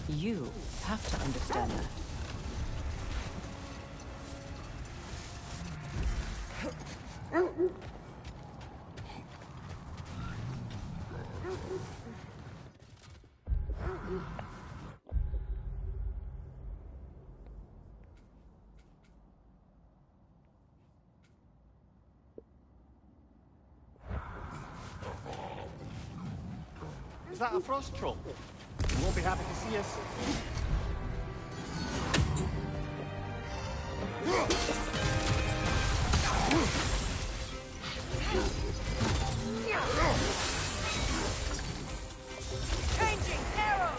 You have to understand that. Is that a frost troll? You won't be happy to see us. Changing arrows!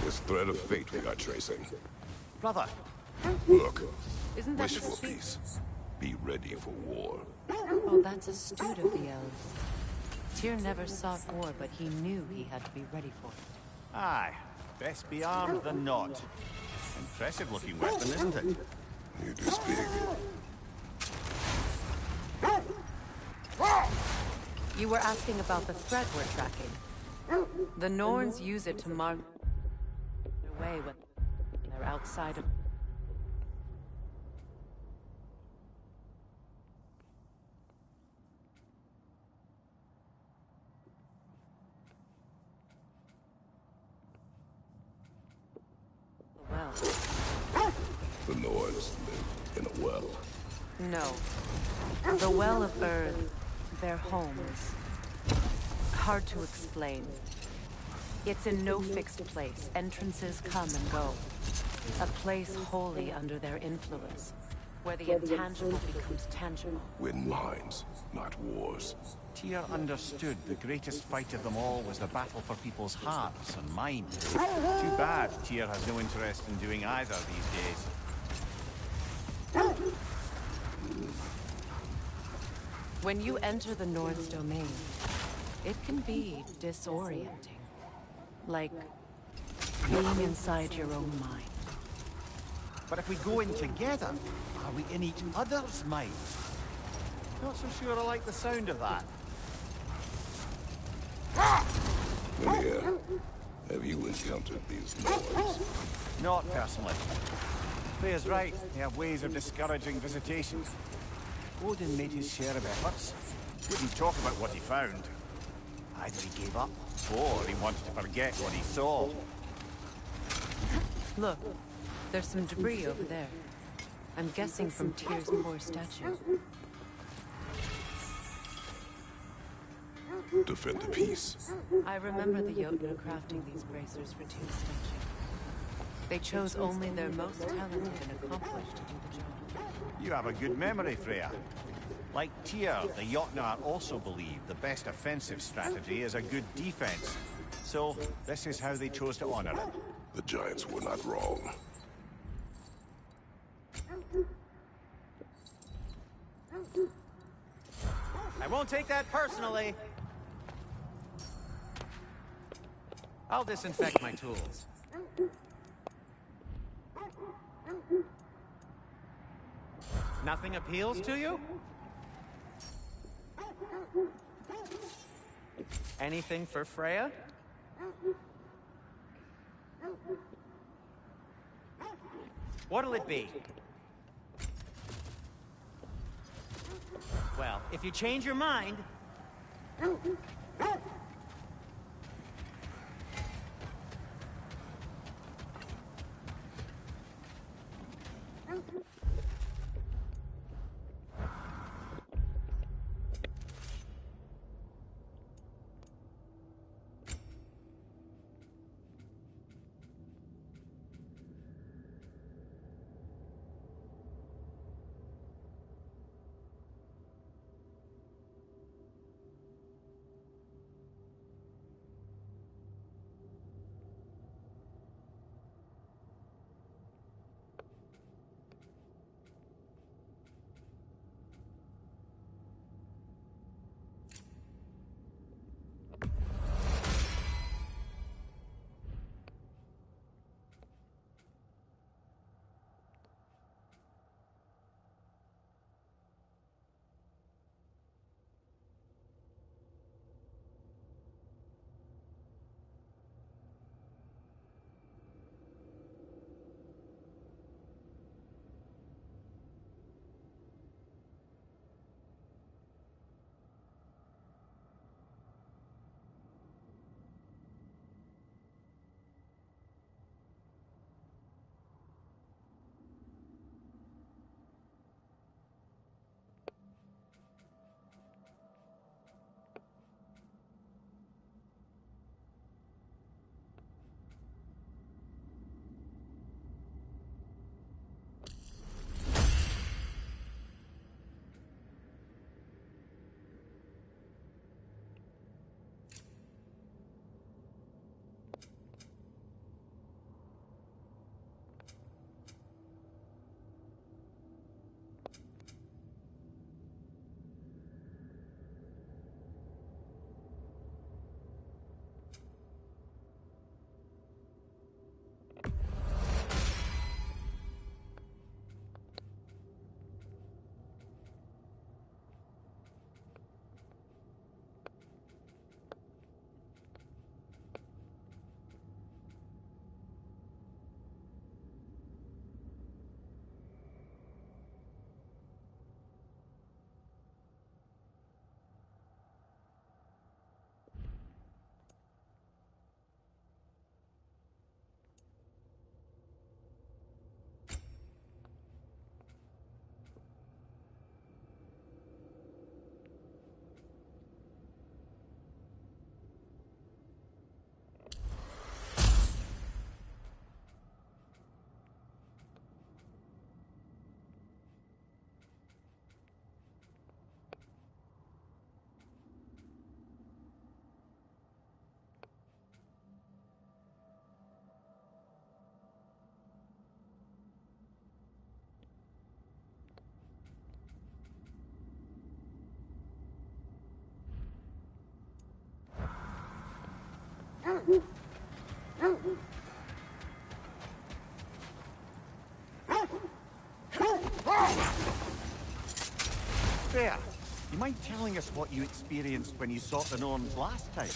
This thread of fate we are tracing. Brother. Look. Isn't that Wish the for speak? peace. Be ready for war. Oh, that's astute of the elves. Tyr never sought war, but he knew he had to be ready for it. Aye. Best be armed than not. Impressive looking weapon, isn't it? It is big. You were asking about the threat we're tracking. The Norns use it to mark their way when they're outside of... the well. The Nords live in a well. No. The Well of Earth, their home, is hard to explain. It's in no fixed place. Entrances come and go. A place wholly under their influence, where the intangible becomes tangible. Win minds, not wars. Tyr understood the greatest fight of them all was the battle for people's hearts and minds. Too bad Tyr has no interest in doing either these days. When you enter the Norn's domain, it can be disorienting. Like being inside your own mind. But if we go in together, are we in each other's minds? Not so sure I like the sound of that. Linnea, have you encountered these Nords? Not personally. Freya's right. They have ways of discouraging visitation. Odin made his share of efforts. Wouldn't talk about what he found. Either he gave up, or he wanted to forget what he saw. Look, there's some debris over there. I'm guessing from Tyr's poor statue. Defend the peace. I remember the Jotun crafting these bracers for Tyr's statue. They chose only their most talented and accomplished to do the job. You have a good memory, Freya. Like Tyr, the Jotnar also believe the best offensive strategy is a good defense. So, this is how they chose to honor it. The Giants were not wrong. I won't take that personally. I'll disinfect my tools. Nothing appeals to you? Anything for Freya? What'll it be? Well, if you change your mind... there. You mind telling us what you experienced when you sought the norms last time?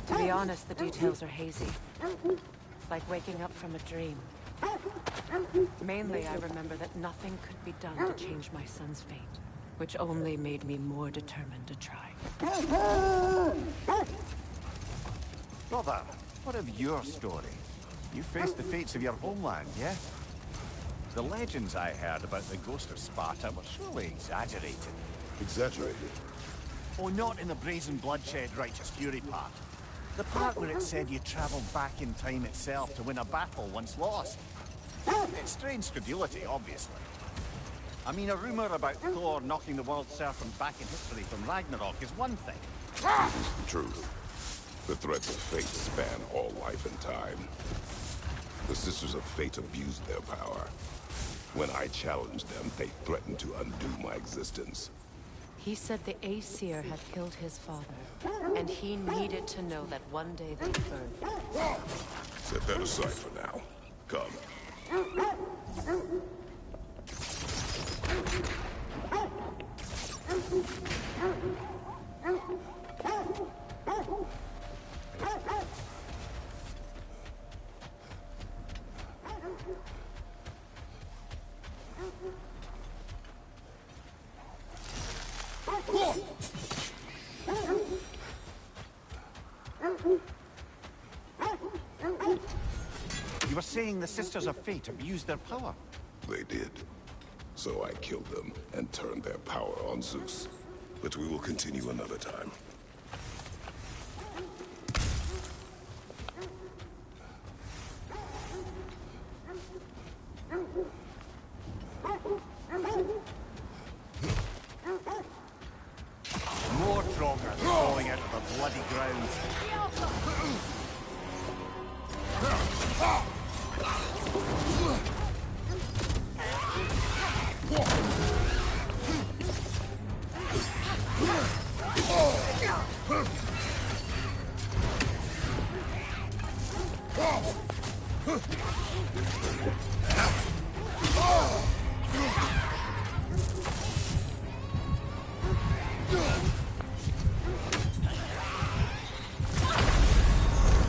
To be honest, the details are hazy. Like waking up from a dream. Mainly, I remember that nothing could be done to change my son's fate, which only made me more determined to try. Brother, what of your story? You faced the fates of your homeland, yeah? The legends I heard about the ghost of Sparta were surely exaggerated. Exaggerated? Oh, not in the brazen bloodshed righteous fury part. The part where it said you travelled back in time itself to win a battle once lost. It's strange credulity, obviously. I mean, a rumour about Thor knocking the world serpent back in history from Ragnarok is one thing. It's the truth. The threats of fate span all life and time. The Sisters of Fate abused their power. When I challenged them, they threatened to undo my existence. He said the Aesir had killed his father, and he needed to know that one day they'd burn. Set that aside for now. Come. You were saying the Sisters of Fate abused their power? They did. So I killed them and turned their power on Zeus. But we will continue another time. More Troggers falling out of the bloody ground.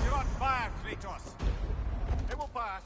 You're on fire, Kratos. It will pass.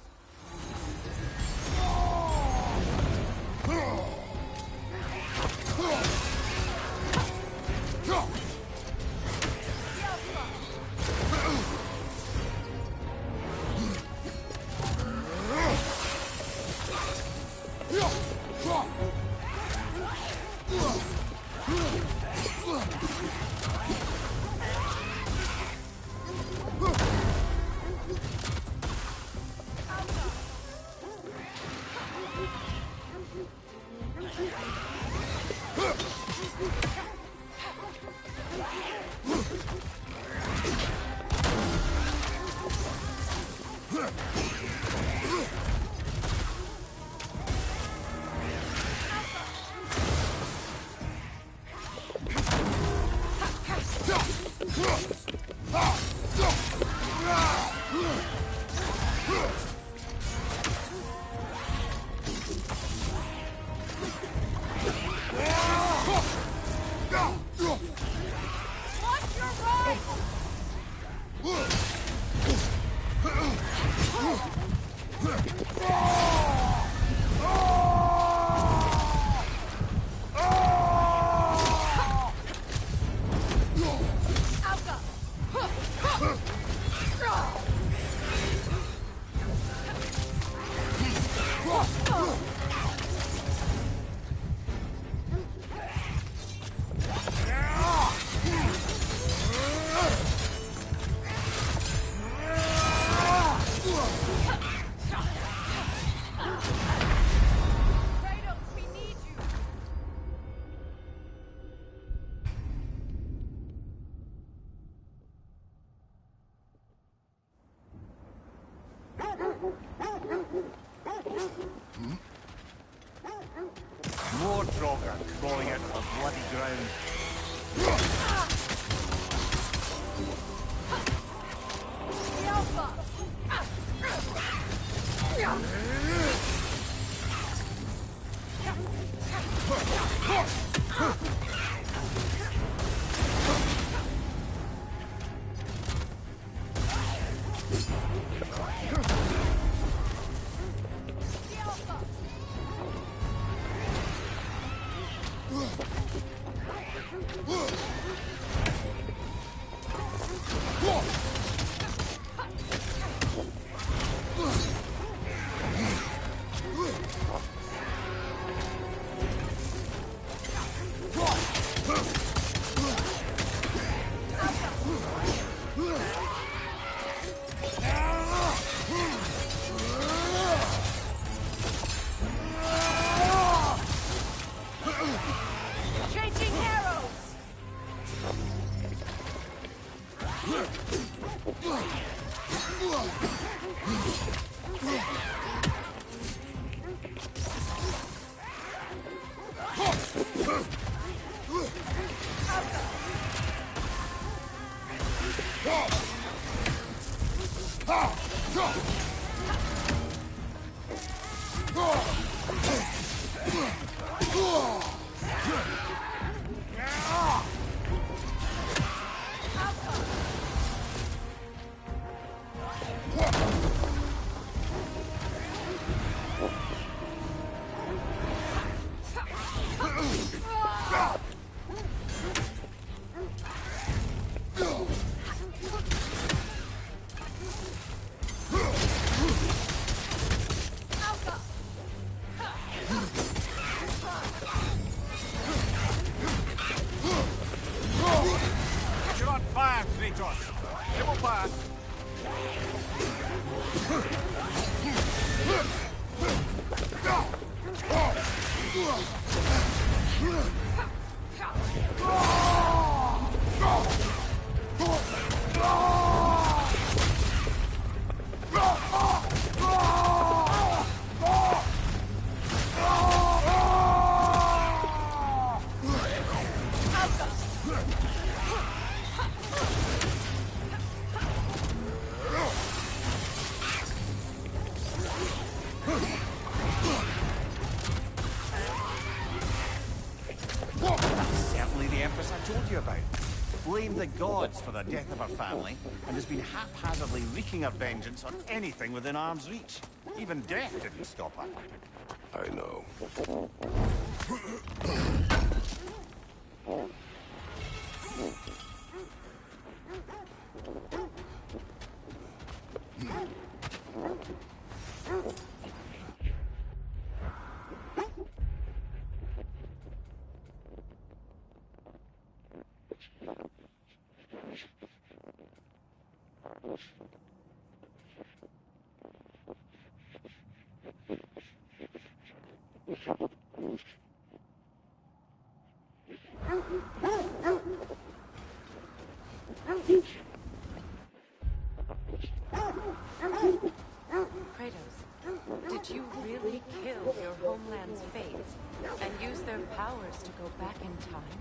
More Troggers crawling out of the bloody ground. The Alpha! Changing arrows! You're on fire, Kratos. It will pass. Certainly the Empress I told you about. Blamed the gods for the death of her family, and has been haphazardly wreaking her vengeance on anything within arm's reach. Even death didn't stop her. I know. Kratos, did you really kill your homeland's fates and use their powers to go back in time?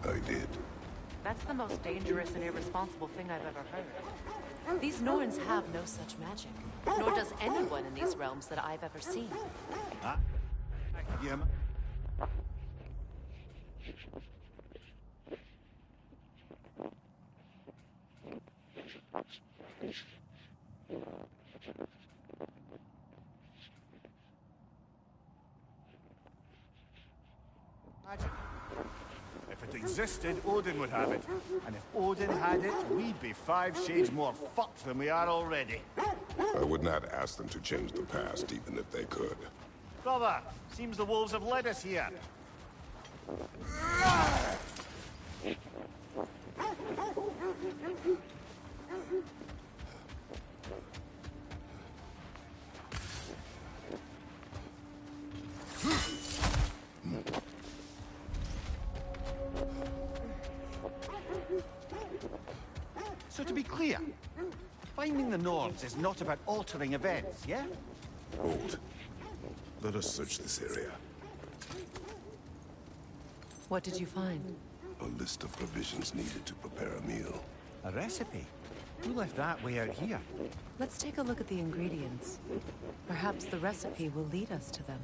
I did. That's the most dangerous and irresponsible thing I've ever heard. These Norns have no such magic, nor does anyone in these realms that I've ever seen. Yeah. Magic. If it existed, Odin would have it. And if Odin had it, we'd be 5 shades more fucked than we are already. I would not ask them to change the past, even if they could. Brother, seems the wolves have led us here. So to be clear, finding the Nords is not about altering events, yeah? Hold. Let us search this area. What did you find? A list of provisions needed to prepare a meal. A recipe? Who left that way out here? Let's take a look at the ingredients. Perhaps the recipe will lead us to them.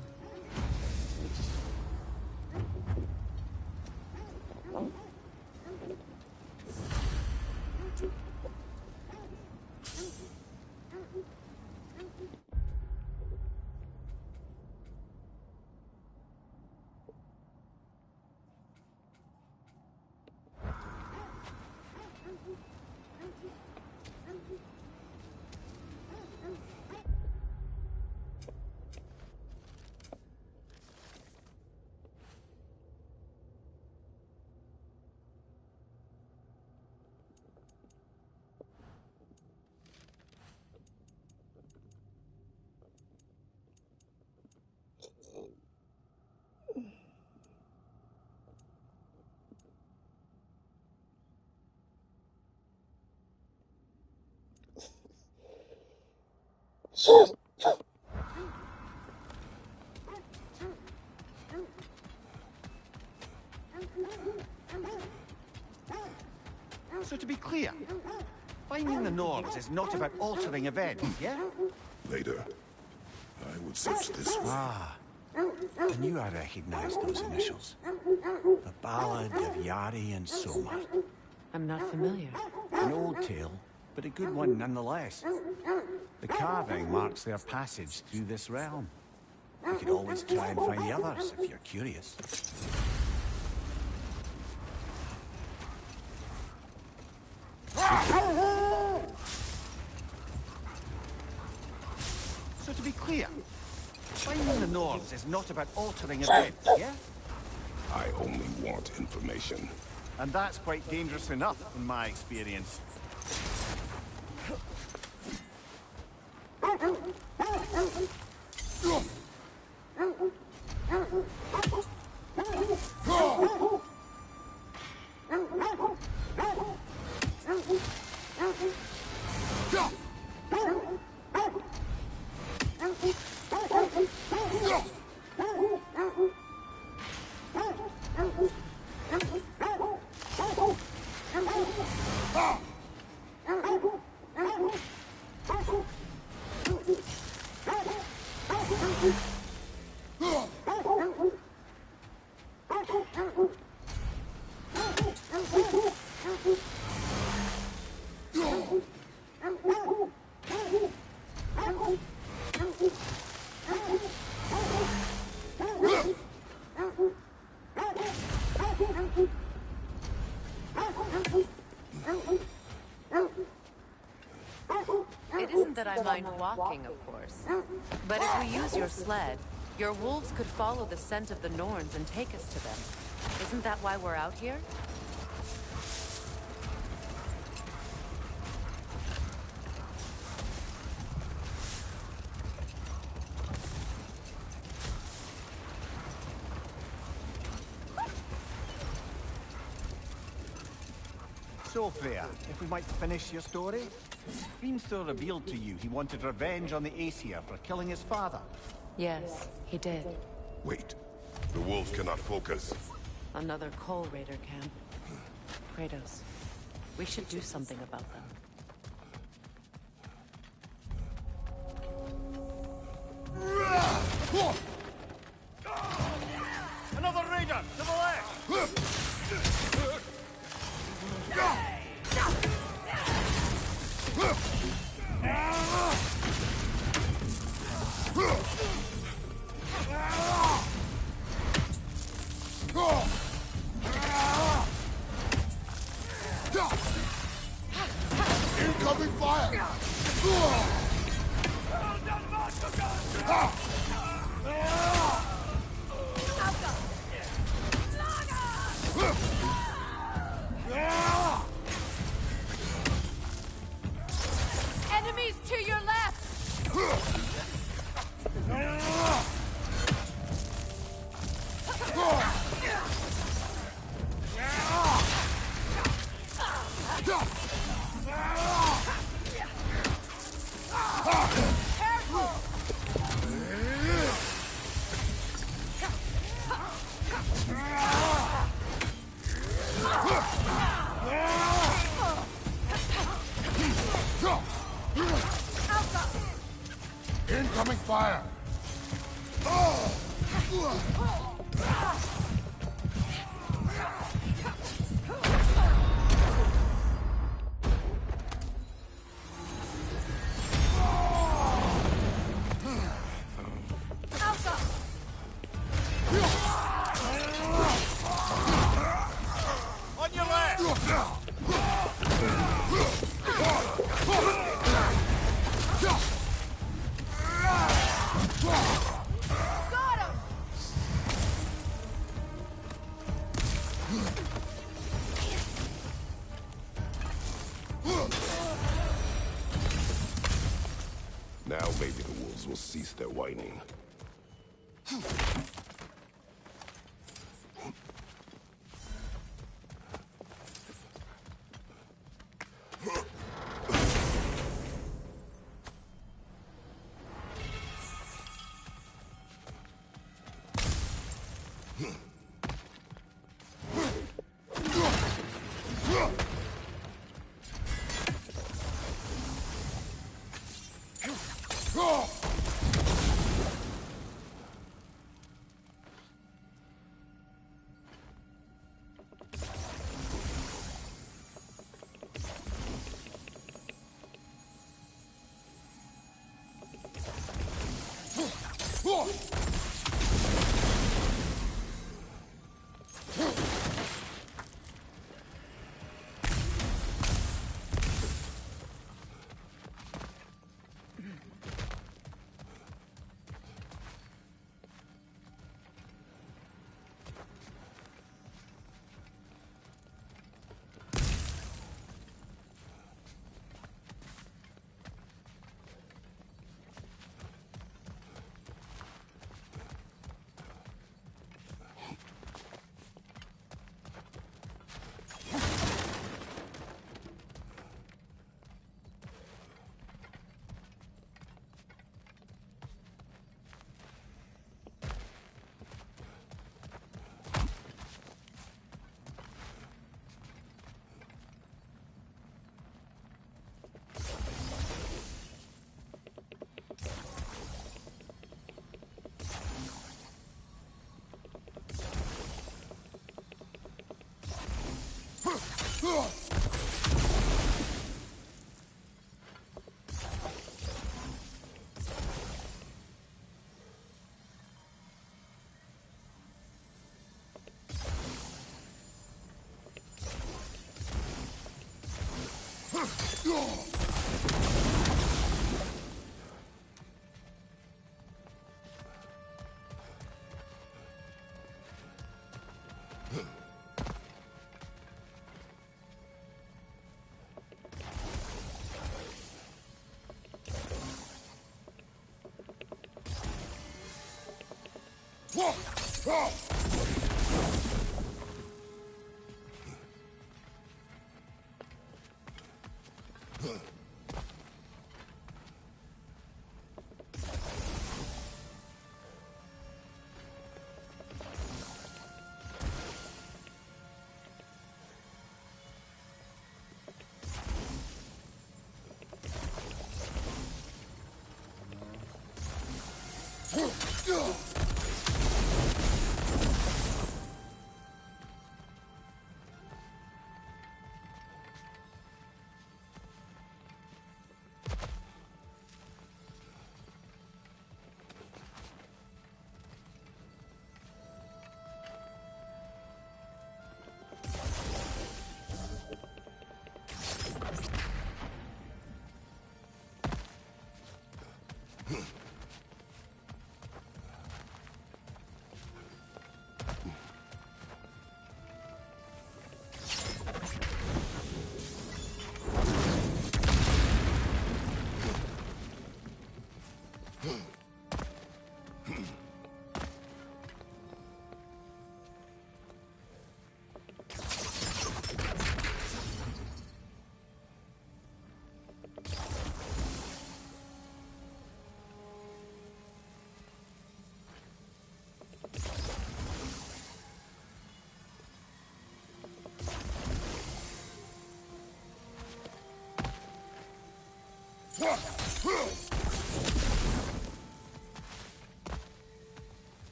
So to be clear, finding the Nords is not about altering events, yeah? Later, I would search this way. Ah, I knew I recognized those initials. The Ballad of Yari and Soma. I'm not familiar. An old tale, but a good one nonetheless. The carving marks their passage through this realm. You could always try and find the others if you're curious. So to be clear, finding the Nords is not about altering events, yeah? I only want information. And that's quite dangerous enough, in my experience. It isn't that I mind walking, of course. But if we use your sled, your wolves could follow the scent of the Norns and take us to them. Isn't that why we're out here? So, Freya, if we might finish your story? Greenstone revealed to you he wanted revenge on the Aesir for killing his father. Yes, he did. Wait. The wolves cannot focus. Another Coal Raider camp. Kratos, we should do something about them. Another Raider! To the left! Incoming fire! Enemies to your left! Incoming fire! On your left! Got him! Now maybe the wolves will cease their whining.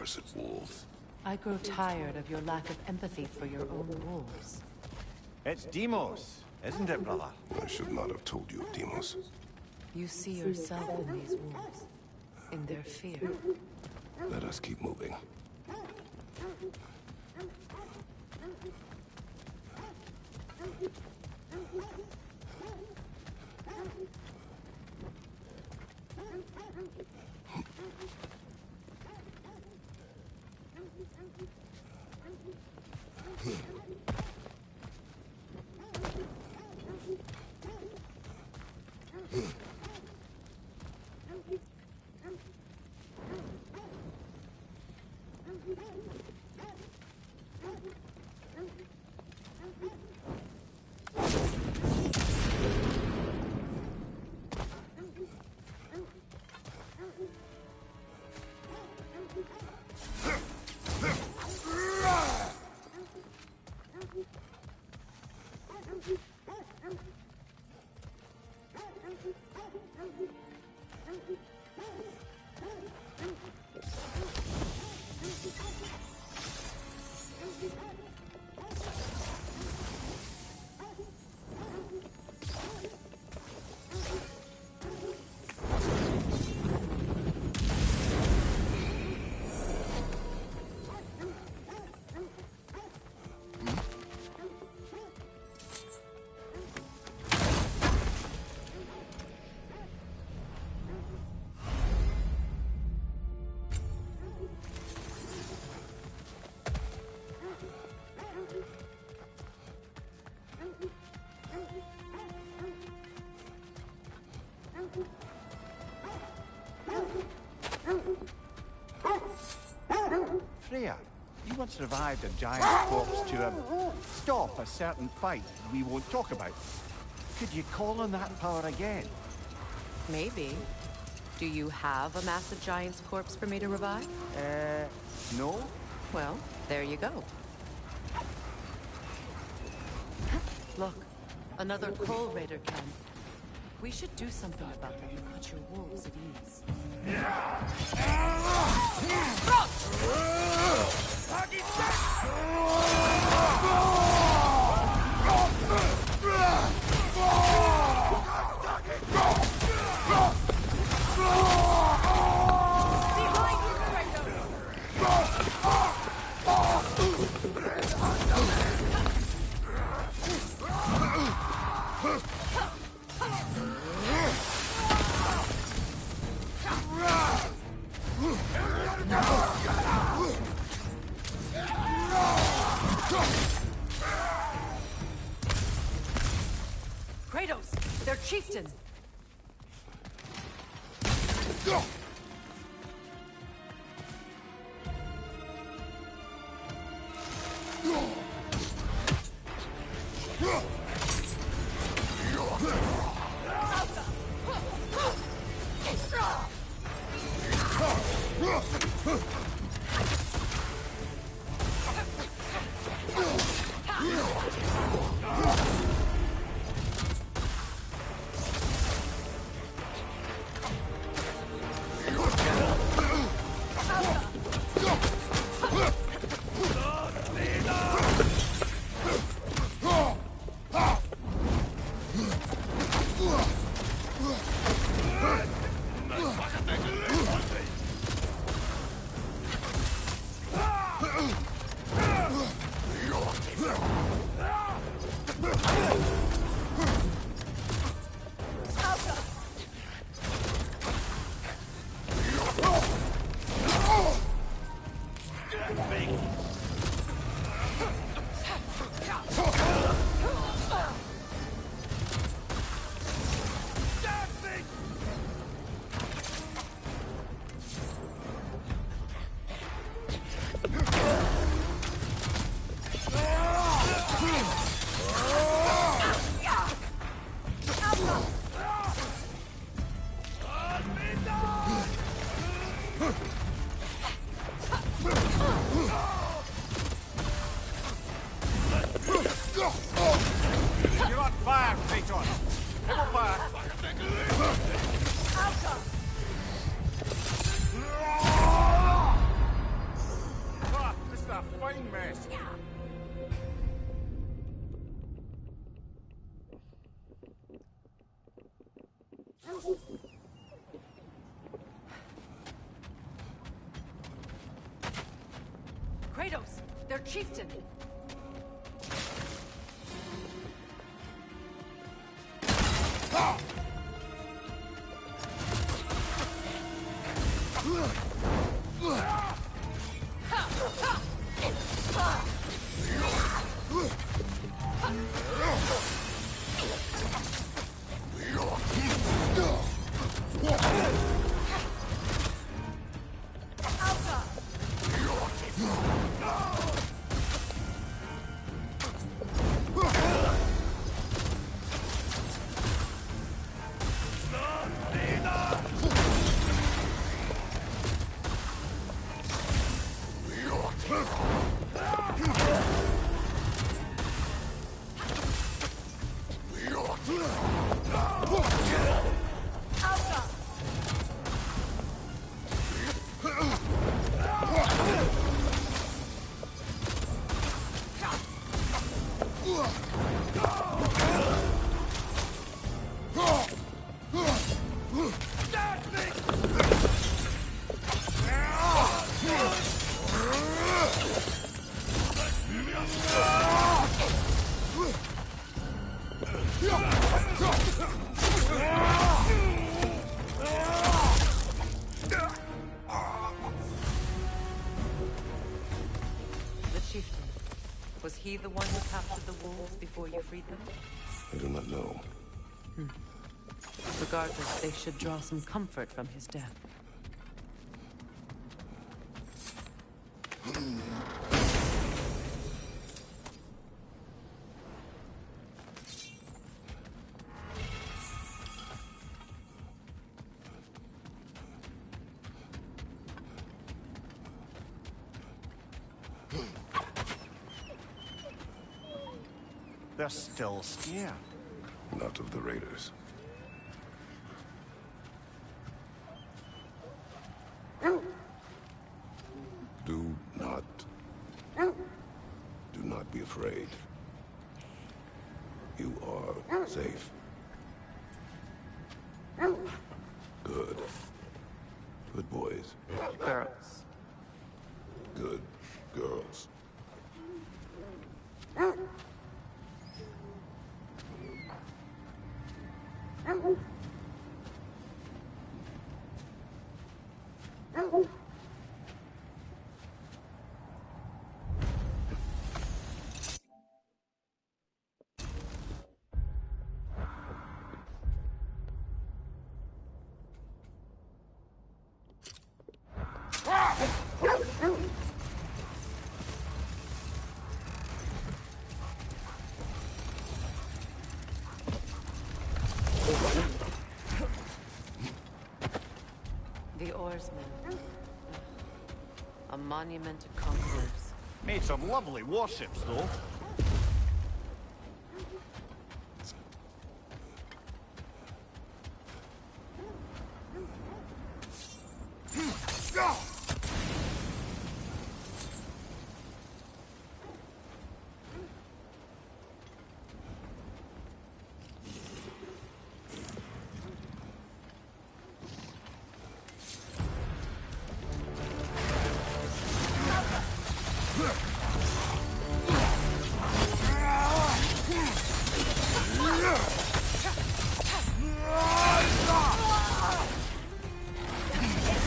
Accursed wolves. I grow tired of your lack of empathy for your own wolves. It's Demos, isn't it, brother? I should not have told you of Demos. You see yourself in these wolves, in their fear. Let us keep moving. Freya, you once revived a giant corpse to stop a certain fight we won't talk about. Could you call on that power again? Maybe. Do you have a massive giant's corpse for me to revive? No? Well, there you go. Look, another coal raider camp. We should do something about them and put your wolves at ease. Kratos, their chieftain! You're on fire, Kratos! Come on fire! Fuck, this is a fine mess. Kratos, their chieftain! Was he the one who captured the wolves before you freed them? I do not know. Regardless, they should draw some comfort from his death. They're still scared. Not of the raiders. Do not be afraid. You are safe. Good. Good boys. Girls. Good girls. The oarsmen. A monument to conquerors. Made some lovely warships, though.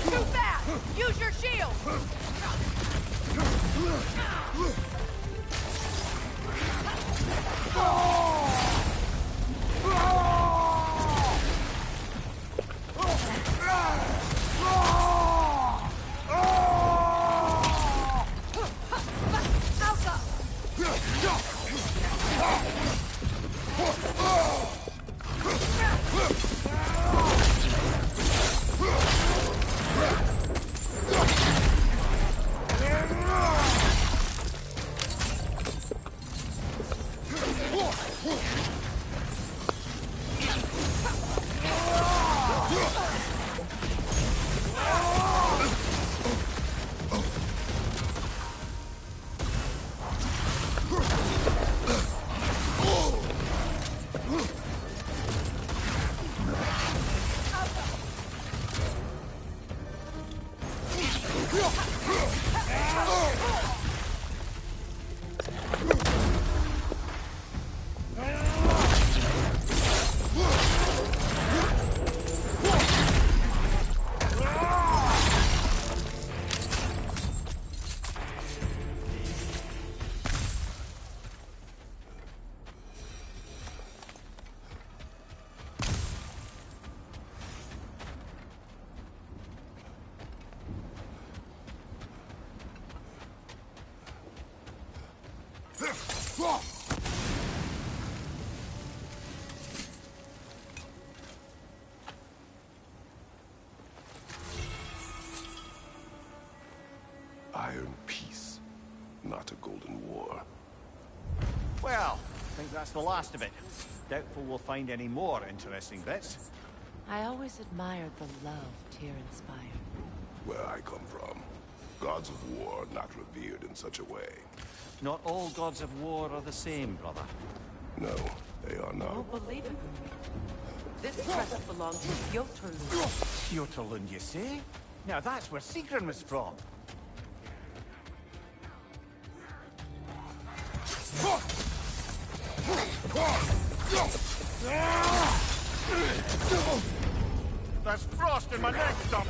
Too fast! Use your shield! Iron peace, not a golden war. Well, I think that's the last of it. Doubtful we'll find any more interesting bits. I always admired the love Tyr inspired. Where I come from, gods of war are not revered in such a way. Not all gods of war are the same, brother. No, they are not. Oh, believe it. This crest belonged to Fjoturlund. Fjoturlund, you say? Now that's where Sigrun was from. There's frost in my neck, stop!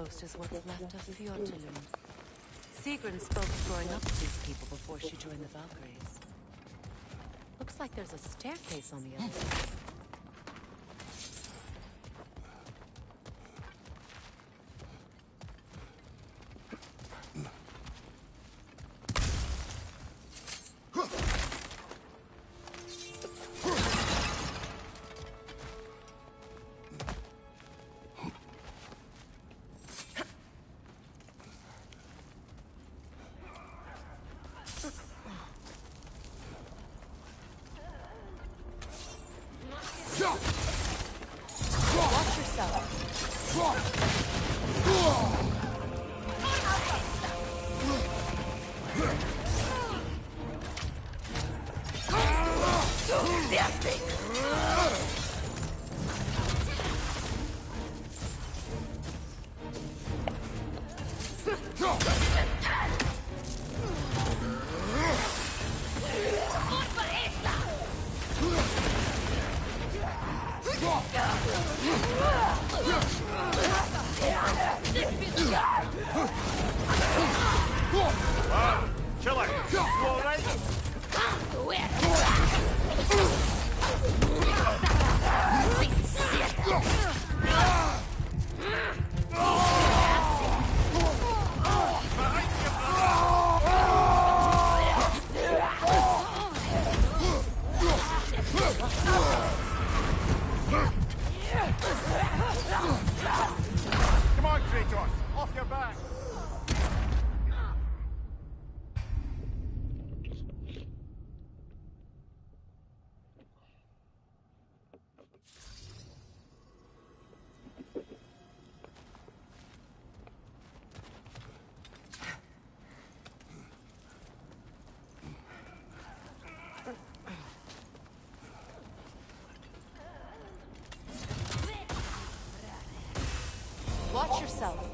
outpost is what's left of Fjortulund. Sigrun spoke of growing up with these people before she joined the Valkyries. Looks like there's a staircase on the other side. Watch yourself. Killer! You alright? Come on, Kratos! Off your back! Watch yourself.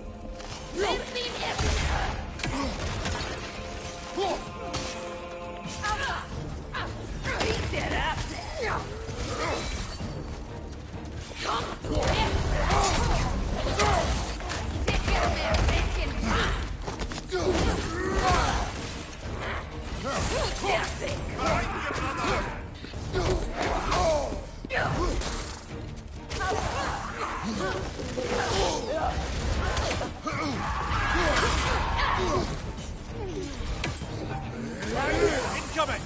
Incoming!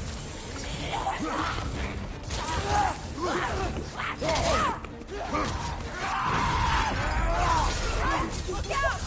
Look out!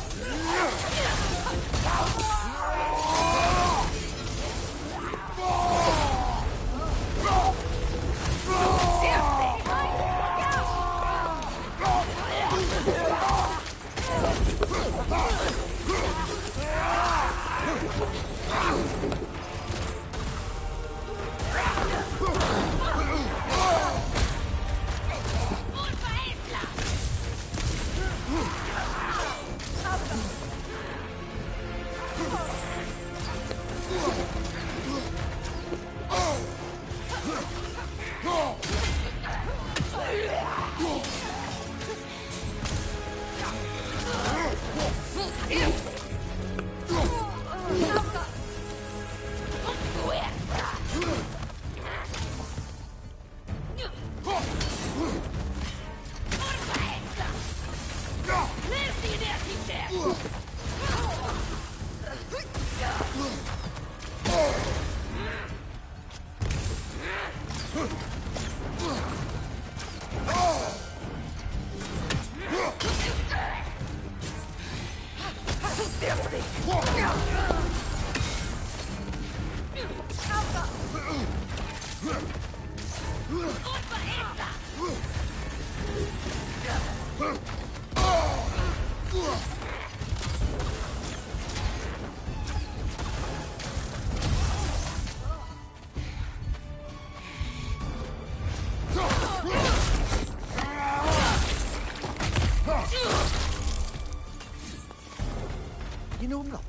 You know, brother,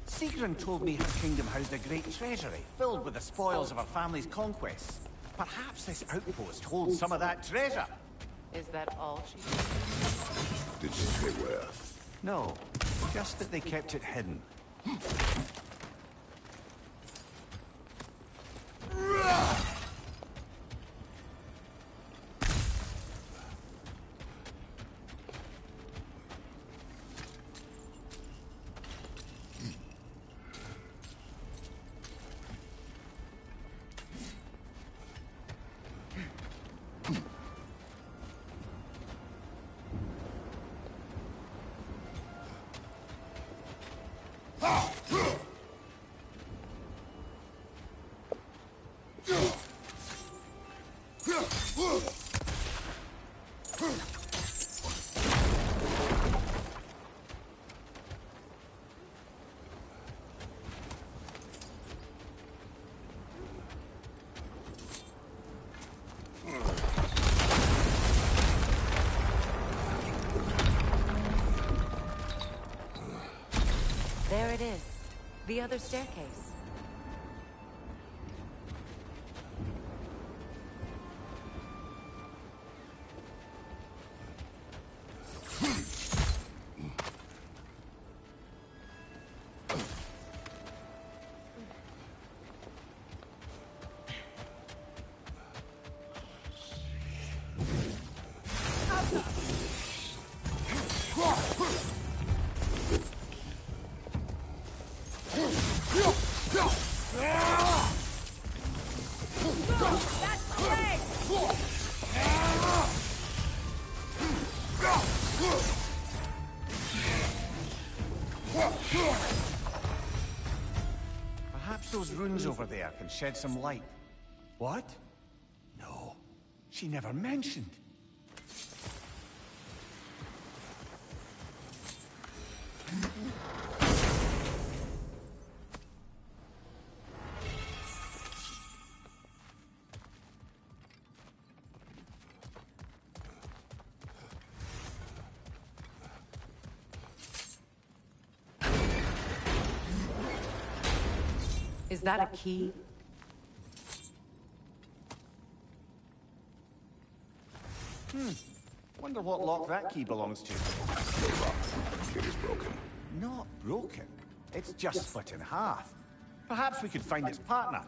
Sigrun told me her kingdom housed a great treasury filled with the spoils of her family's conquests. Perhaps this outpost holds some of that treasure. Is that all she Did she say where? No, just that they kept it hidden. There it is. The other staircase. Perhaps those runes over there can shed some light. What? No, she never mentioned. Is that a key? Wonder what lock that key belongs to. No lock. It is broken. Not broken. It's just split in half. Perhaps we could find its partner.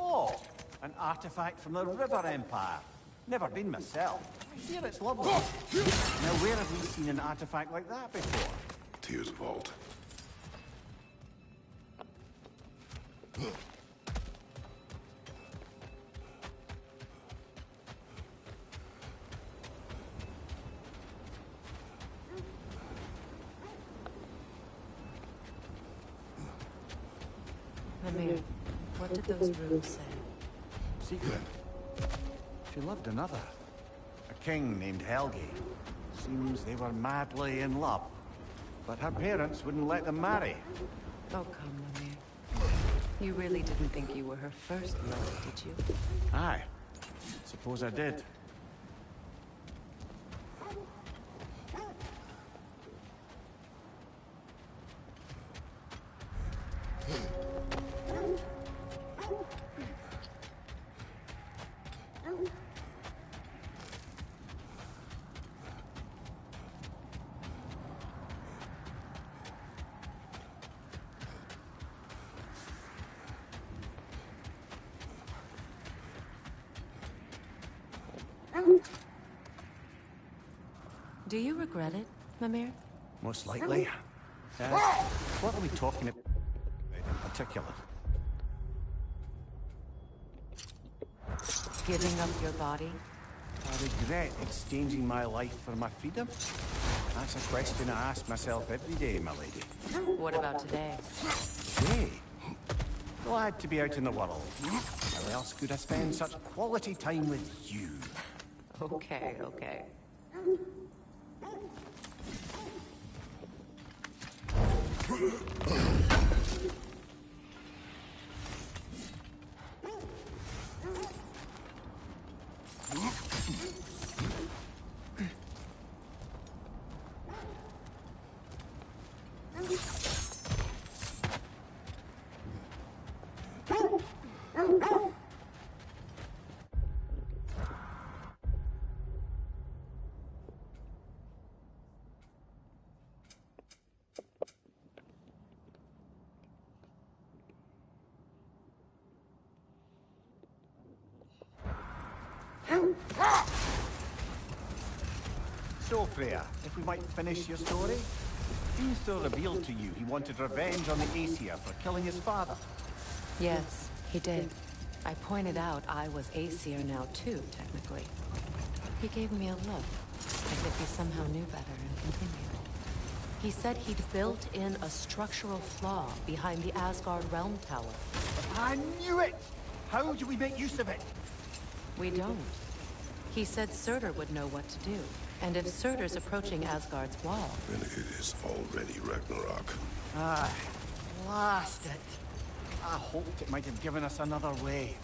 Oh, an artifact from the River Empire. Never been myself. I hear it's lovely. Now, where have we seen an artifact like that before? Tears Vault. Mimir, what did those runes say? Secret. She loved another. A king named Helgi. Seems they were madly in love. But her parents wouldn't let them marry. Oh, come, Mimir. You really didn't think you were her first love, did you? Aye, Suppose I did. Do you regret it, Mimir? Most likely. What are we talking about in particular? Giving up your body? I regret exchanging my life for my freedom. That's a question I ask myself every day, my lady. What about today? Today? Glad to be out in the world. How else could I spend such quality time with you? Okay, okay. So, Freya, if we might finish your story? Thor revealed to you he wanted revenge on the Aesir for killing his father. Yes, he did. I pointed out I was Aesir now too, technically. He gave me a look, as if he somehow knew better and continued. He said he'd built in a structural flaw behind the Asgard Realm Tower. I knew it! How do we make use of it? We don't. He said Surtur would know what to do. And if Surtur's approaching Asgard's wall... Then it is already Ragnarok. Ah, blast it. I hoped it might have given us another way.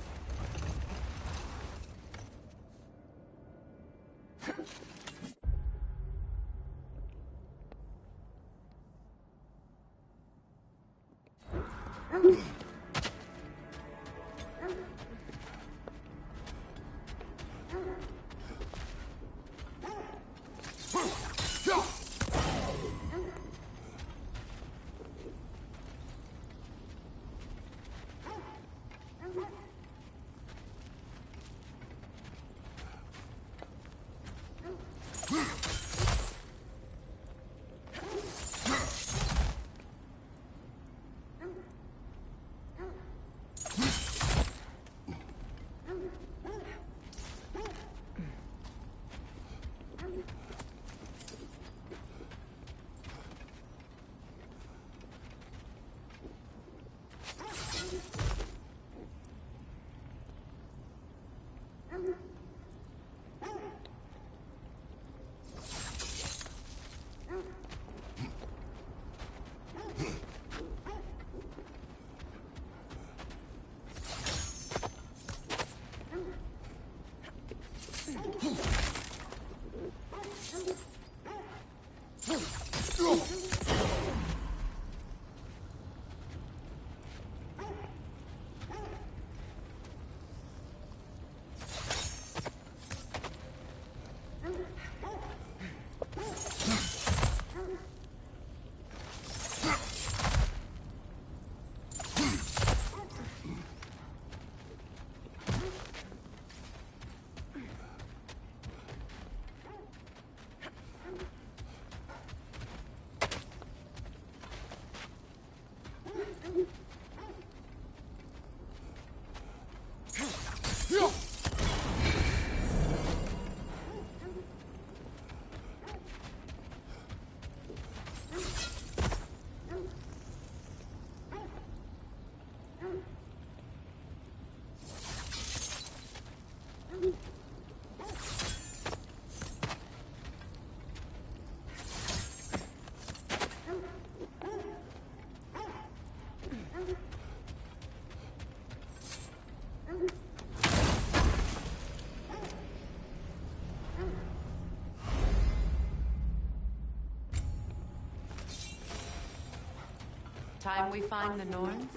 time we find the Norns,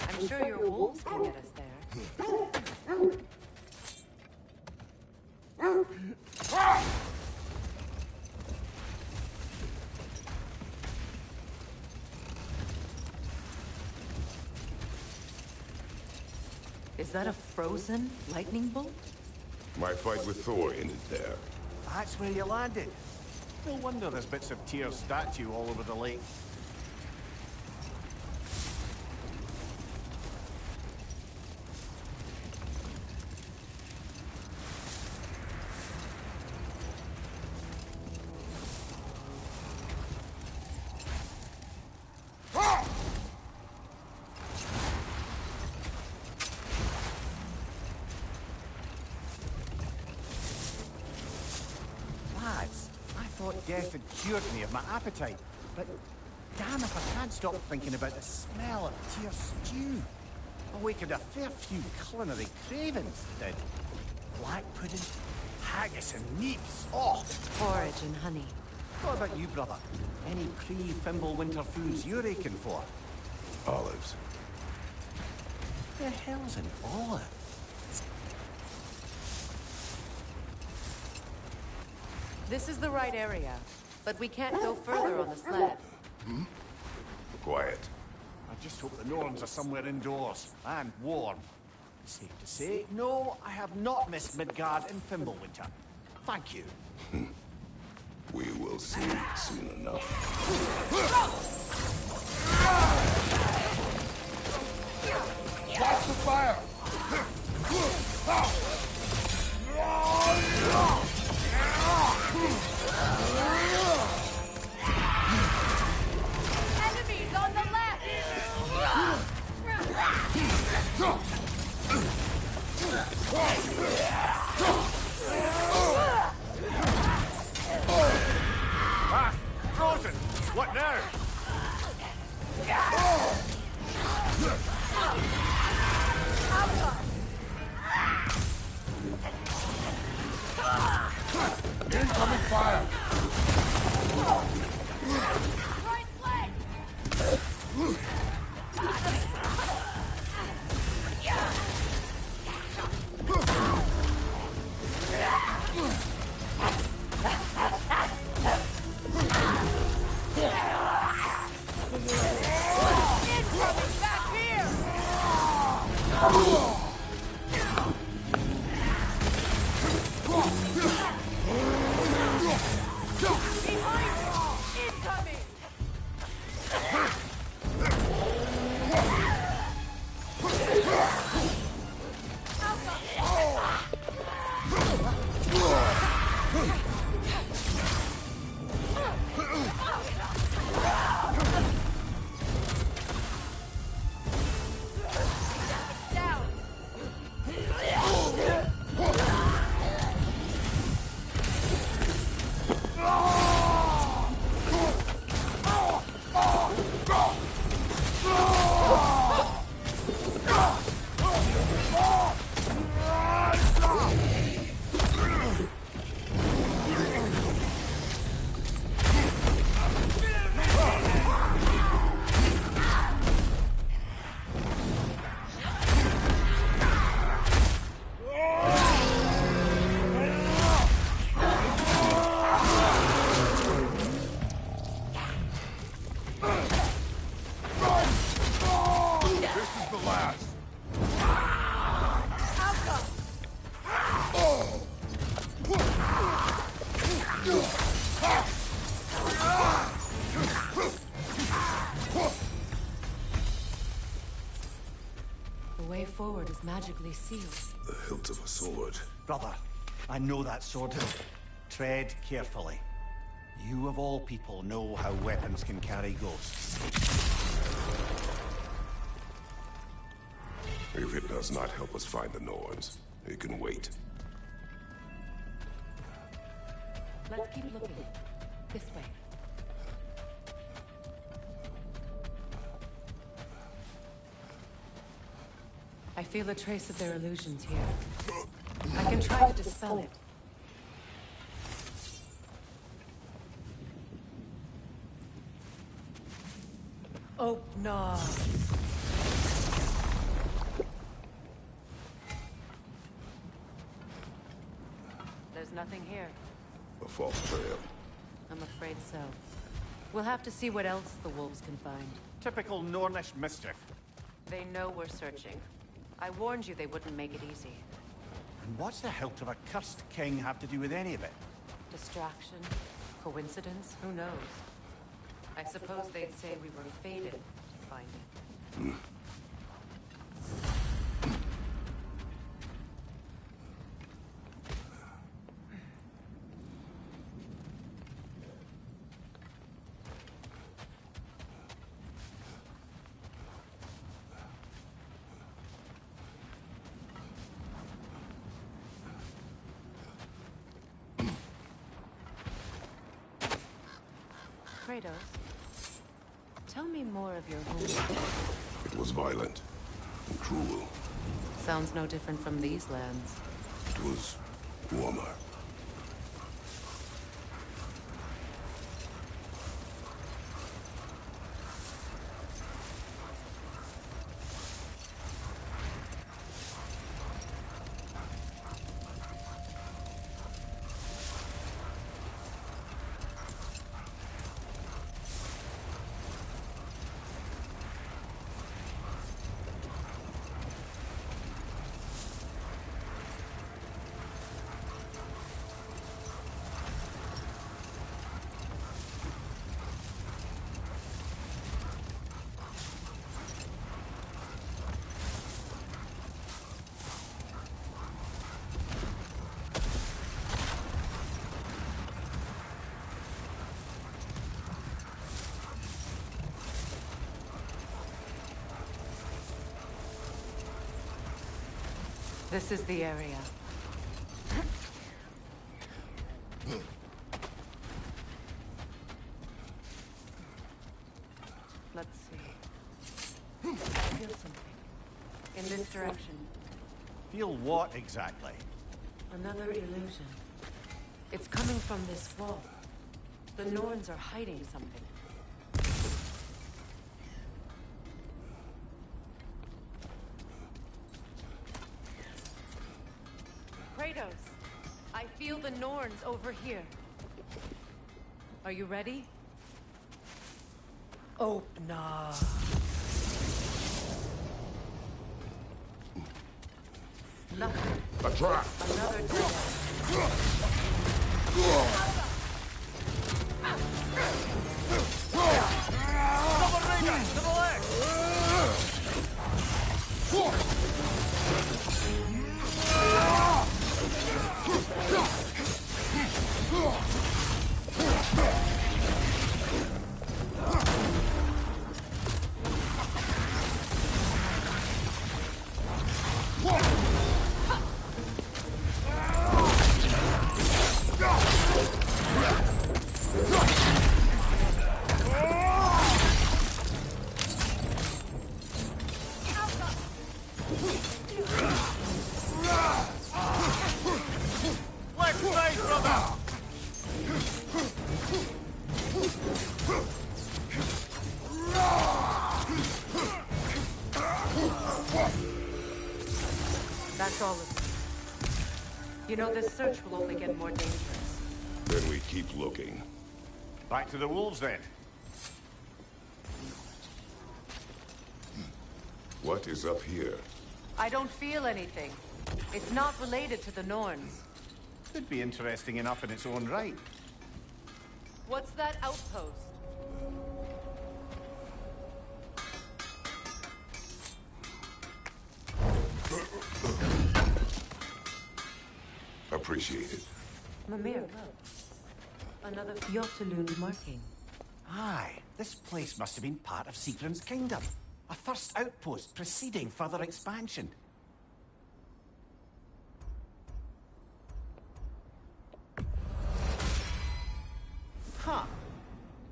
I'm sure your wolves can get us there. Is that a frozen lightning bolt? My fight with Thor ended there. That's where you landed. No wonder there's bits of Tyr's statue all over the lake. Death had cured me of my appetite, but damn if I can't stop thinking about the smell of Tyr stew. Awakened a fair few culinary cravings, did. Black pudding, haggis and neeps, oh! Porridge and honey. What about you, brother? Any pre-Fimbulwinter foods you're aching for? Olives. The hell's an olive? This is the right area, but we can't go further on the sled. Hmm? Quiet. I just hope the Norns are somewhere indoors, and warm. Safe to say, no, I have not missed Midgard in Fimbulwinter. Thank you. We will see soon enough. Watch the fire! Enemies on the left! Ah! Frozen! What now? Incoming fire! Right leg! Incoming back here! Behind you! Incoming! Down! This is the last. The way forward is magically sealed. The hilt of a sword. Brother, I know that sword hilt. Tread carefully. You of all people know how weapons can carry ghosts. If it does not help us find the Norns, it can wait. Let's keep looking. This way. I feel a trace of their illusions here. I can try to dispel it. Oh, no. There's nothing here. A false trail. I'm afraid so. We'll have to see what else the wolves can find. Typical Nornish mischief. They know we're searching. I warned you they wouldn't make it easy. And what's the hilt of a cursed king have to do with any of it? Distraction? Coincidence? Who knows? I suppose they'd say we were fated to find it. Kratos, tell me more of your home. It was violent and cruel. Sounds no different from these lands. It was warmer. This is the area. Let's see. I feel something. In this direction. Feel what exactly? Another illusion. It's coming from this wall. The Norns are hiding something. Kratos, I feel the Norns over here. Are you ready? Oh, nah. Nothing. A trap! Another trap. To the left! That's all of it. You know, this search will only get more dangerous. Then we keep looking. Back to the wolves, then. What is up here? I don't feel anything. It's not related to the Norns. Could be interesting enough in its own right. What's that outpost? Appreciated. Mimir, look. Another Fjotalund marking. Aye, this place must have been part of Sigrun's kingdom. A first outpost preceding further expansion. Huh.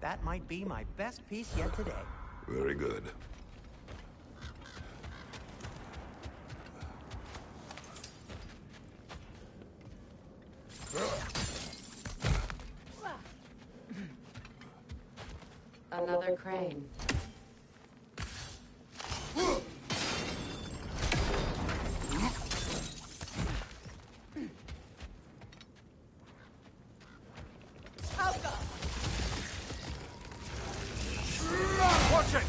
That might be my best piece yet today. Very good. Another crane. Watch it!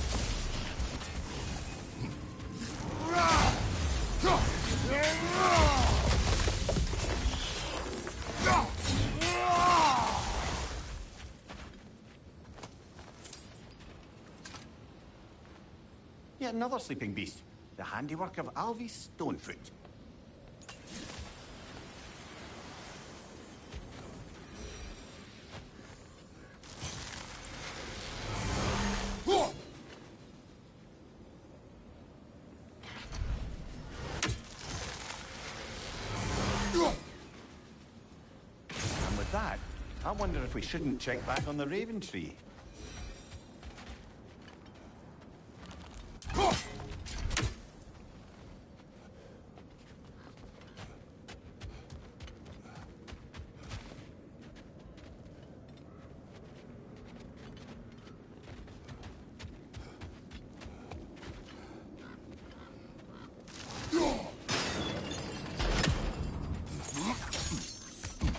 Yet another sleeping beast. The handiwork of Alvi Stonefoot. And with that, I wonder if we shouldn't check back on the Raven Tree.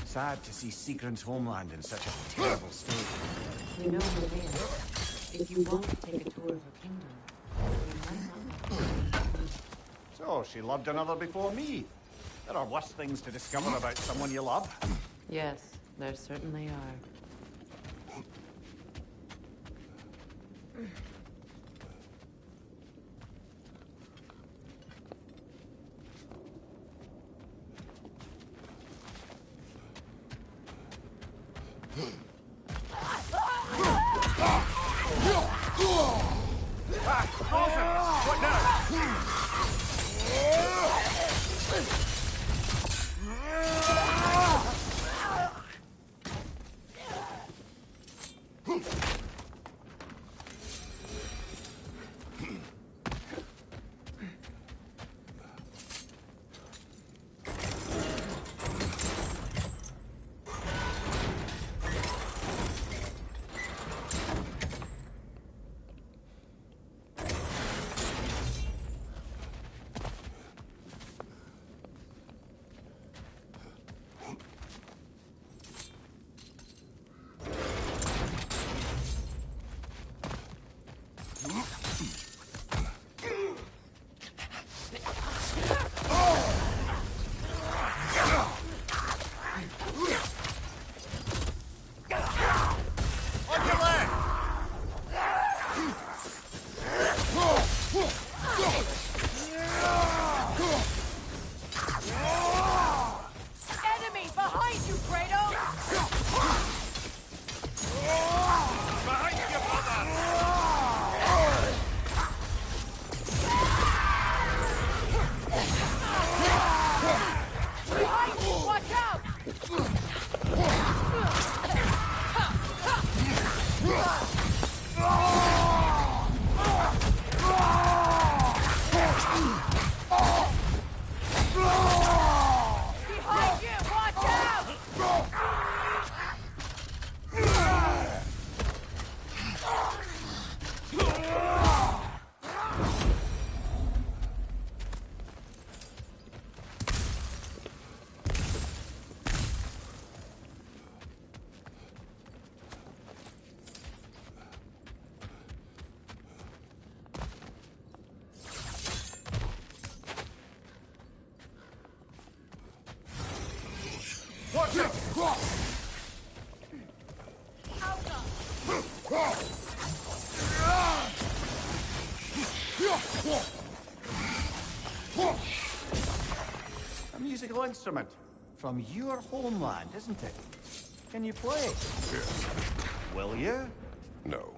Sad to see Sigrun's homeland in such a terrible state. You know the way. If you want to take a tour of her kingdom, you might not. So, she loved another before me. There are worse things to discover about someone you love. Yes, there certainly are. What now? Enemy behind you, Kratos! Behind you, behind you, watch out! Behind you, watch out! Watch it! A musical instrument from your homeland, isn't it? Can you play? Yes. Will you? No.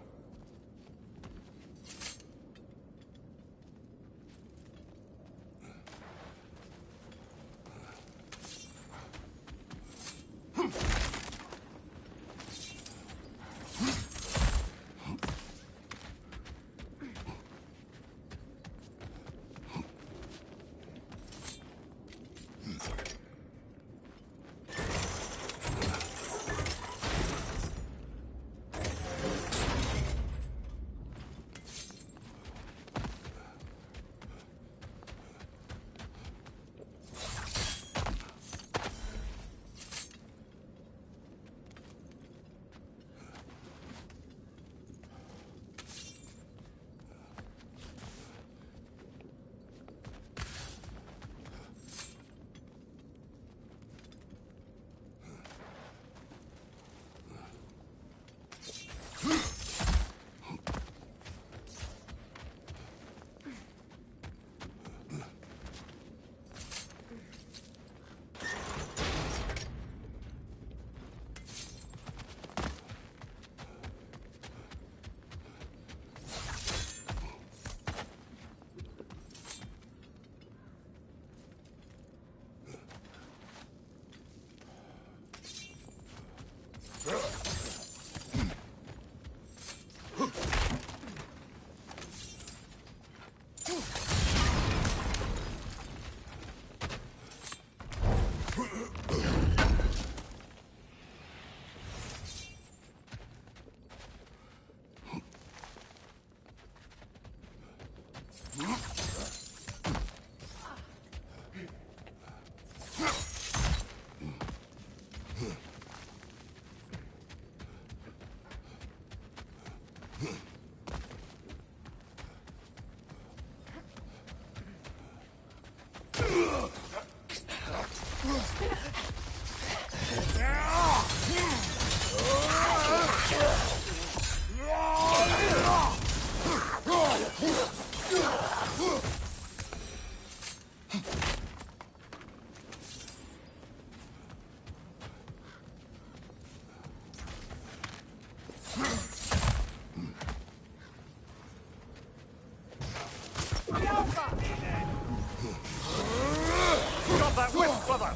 Got that whip, brother!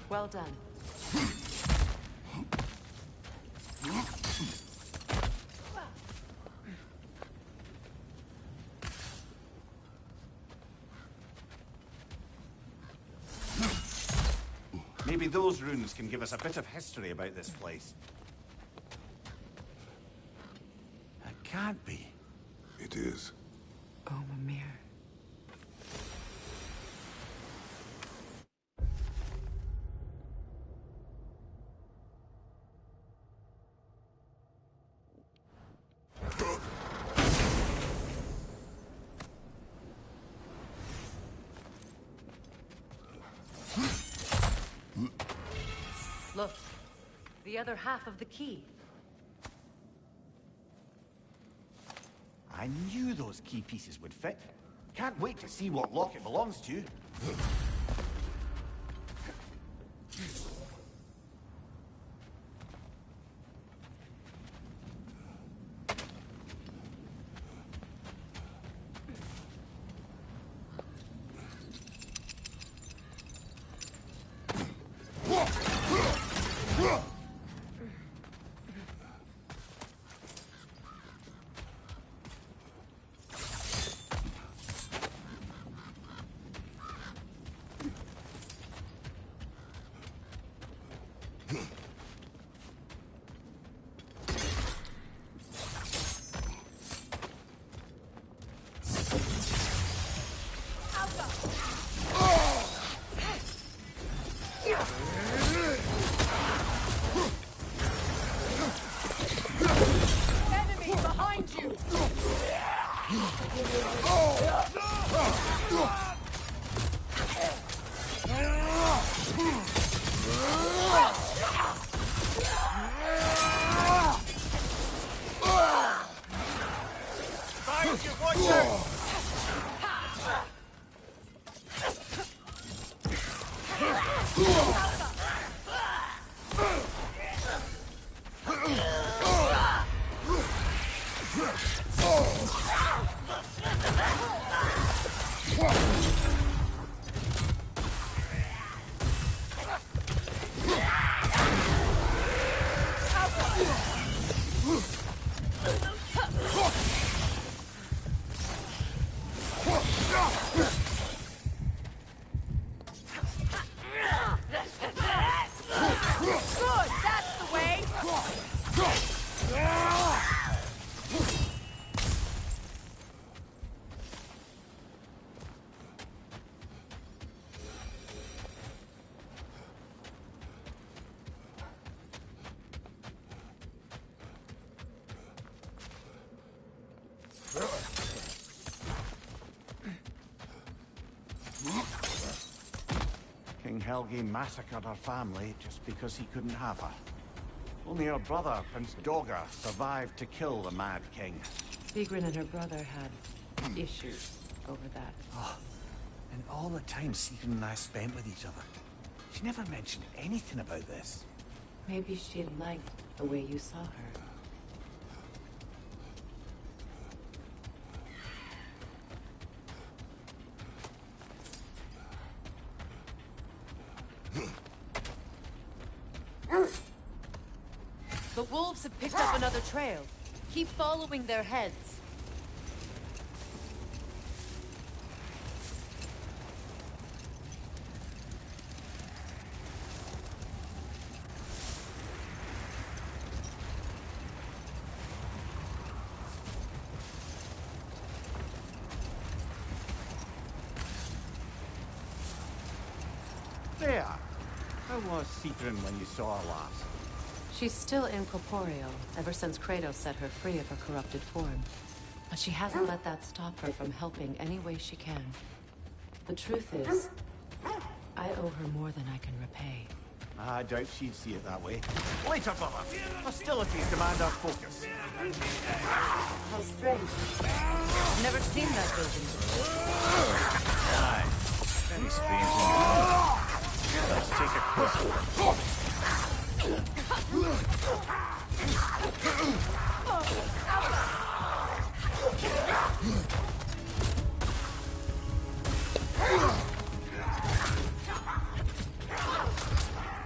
Well done. Maybe those runes can give us a bit of history about this place. It can't be. It is. Oh, Mimir. Look, the other half of the key. I knew those key pieces would fit. Can't wait to see what lock it belongs to. Enemy behind you! Behind you, watch out! Good, that's the way! King Helgi massacred her family just because he couldn't have her. Only her brother, Prince Dogger, survived to kill the Mad King. Sigrun and her brother had issues over that. Oh, and all the time Sigrun and I spent with each other. She never mentioned anything about this. Maybe she liked the way you saw her. The wolves have picked up another trail. Keep following their heads. There! How was Sigrun when you saw her last? She's still incorporeal, ever since Kratos set her free of her corrupted form. But she hasn't let that stop her from helping any way she can. The truth is, I owe her more than I can repay. I doubt she'd see it that way. Later, brother! Hostilities demand our focus. How strange. I've never seen that building before. Aye. Very strange indeed. Let's take a closer look.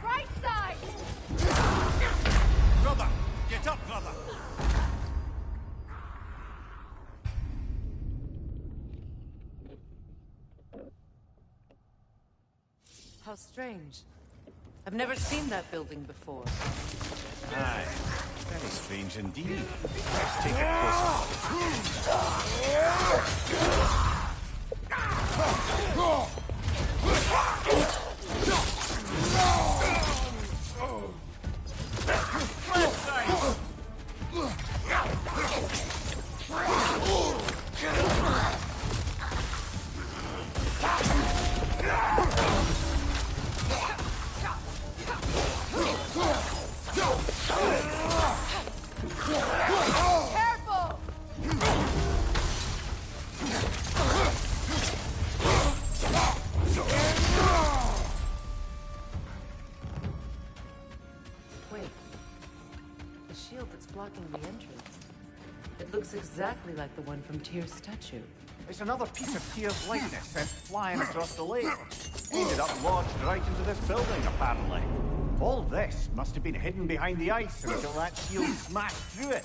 Right side! Brother! Get up, brother! How strange. I've never seen that building before. Aye. Very strange indeed. Let's take a Careful! Wait. The shield that's blocking the entrance. It looks exactly like the one from Tyr's statue. It's another piece of Tyr's likeness sent flying across the lake. Ended up lodged right into this building, apparently. All this must have been hidden behind the ice until that shield smashed through it.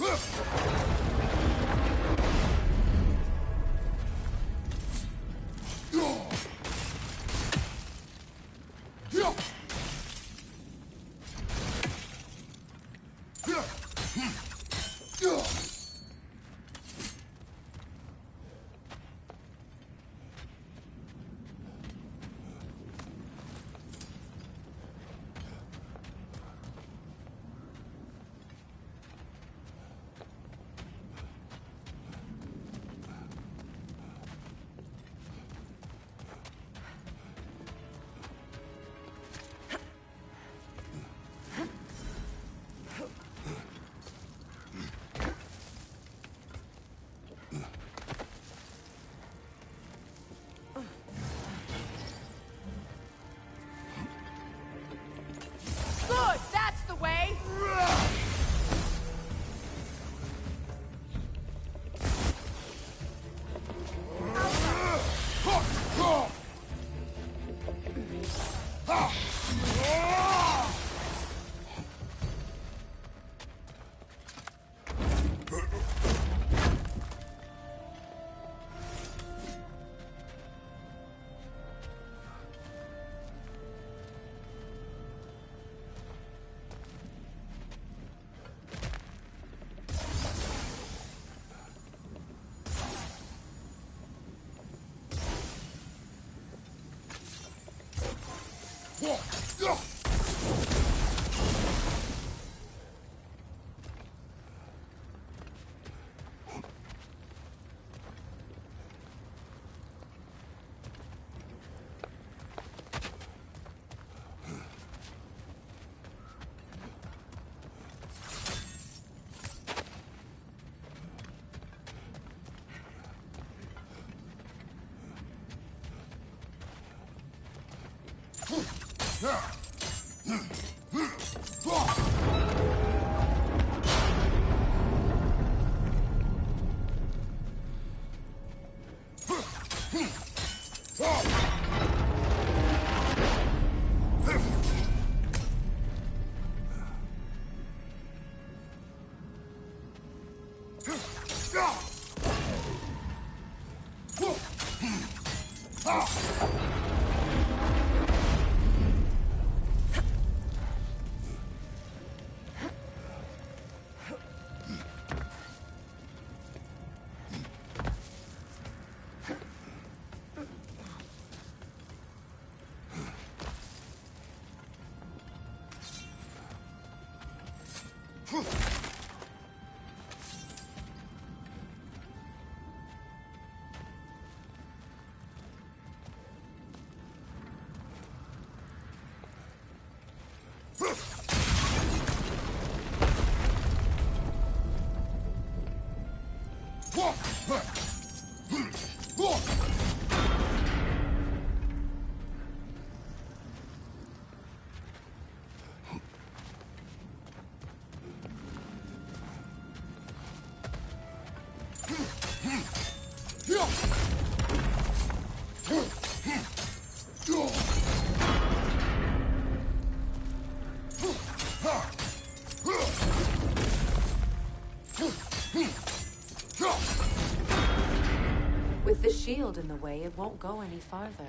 With the shield in the way, it won't go any farther.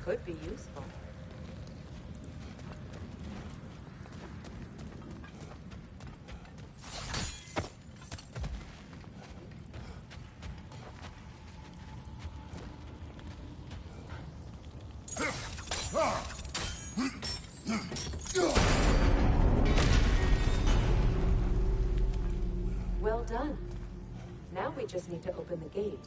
Could be useful. Well done. Now we just need to open the gate.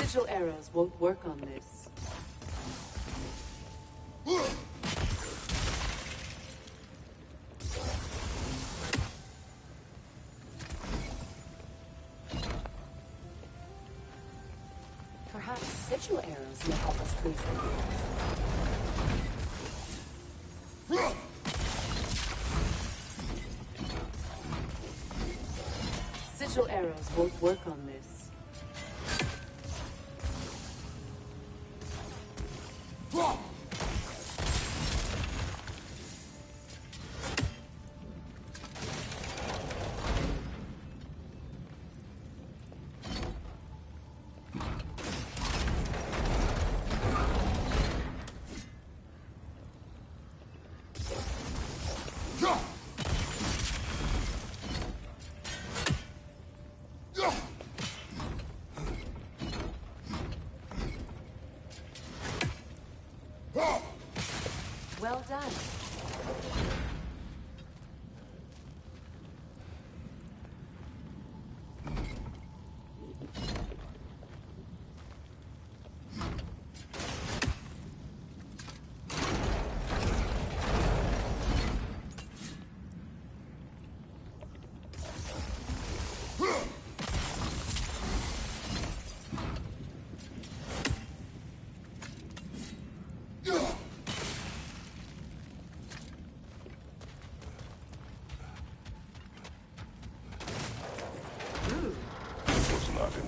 Sigil arrows won't work on this. Perhaps sigil arrows may help us freeze them. work on this. Well done.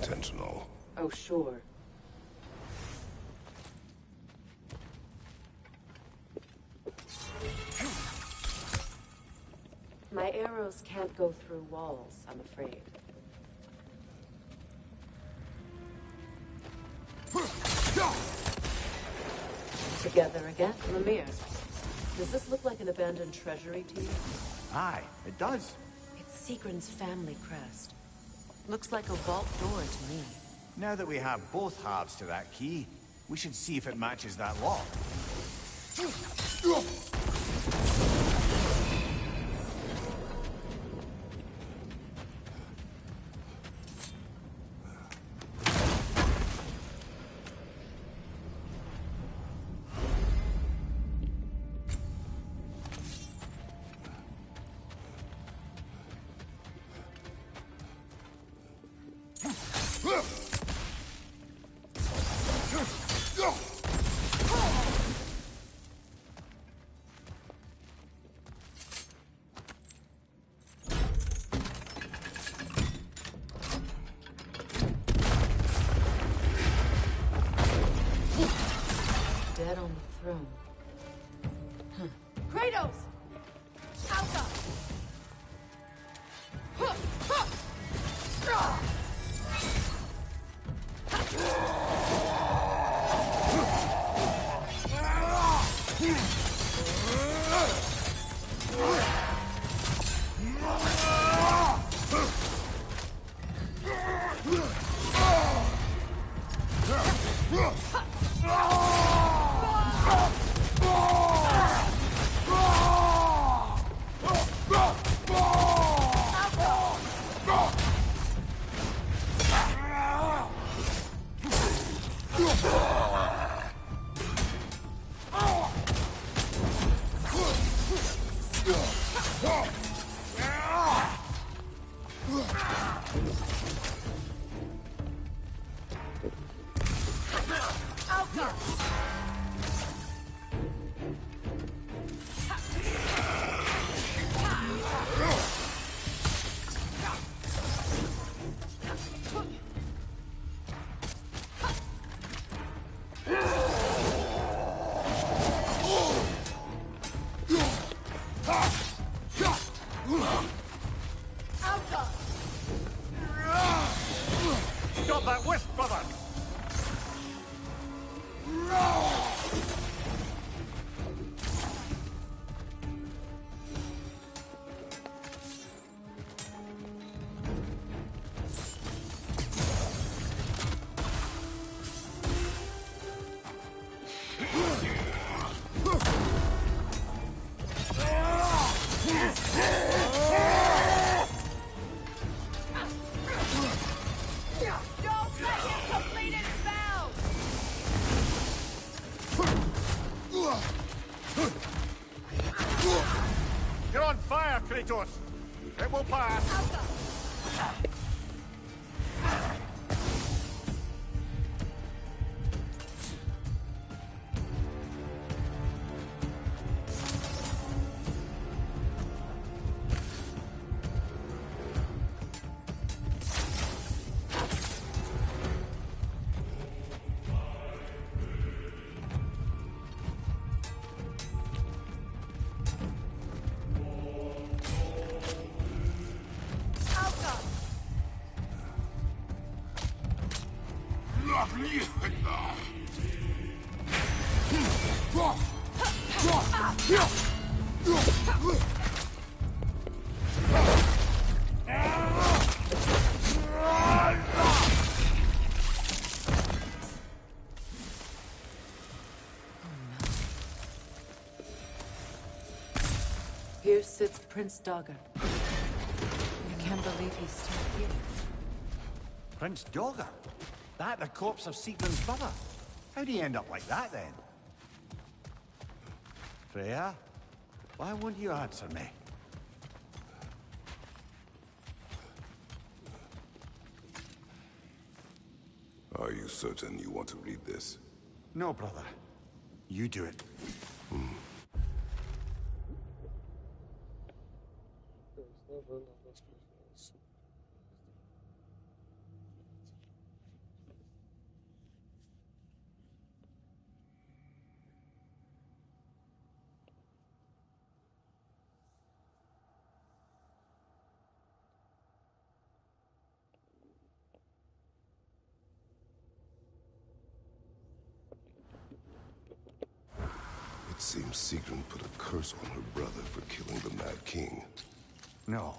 Intentional. Oh, sure. My arrows can't go through walls, I'm afraid. Together again, Lemire. Does this look like an abandoned treasury to you? Aye, it does. It's Seagrin's family crest. Looks like a vault door to me. Now that we have both halves to that key, we should see if it matches that lock. Dead on the throne. Kratos! Alka! Got that wisp, brother! Don't let him complete his spell! You're on fire, Kratos! It will pass! Here sits Prince Dogger. I can't believe he's still here. Prince Dogger? That the corpse of Siegmund's brother? How'd he end up like that, then? Freya? Why won't you answer me? Are you certain you want to read this? No, brother. You do it. It seems Sigrun put a curse on her brother for killing the Mad King. No.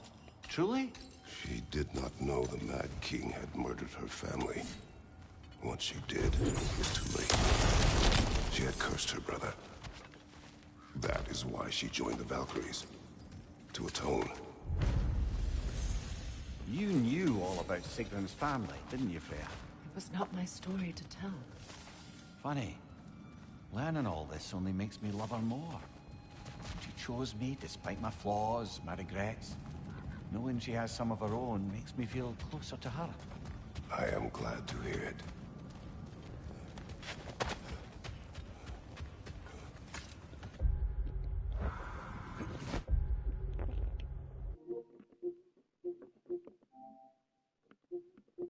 Truly? She did not know the Mad King had murdered her family. Once she did, it was too late. She had cursed her brother. That is why she joined the Valkyries. To atone. You knew all about Sigrun's family, didn't you, Freya? It was not my story to tell. Funny. Learning all this only makes me love her more. She chose me despite my flaws, my regrets. Knowing she has some of her own makes me feel closer to her. I am glad to hear it.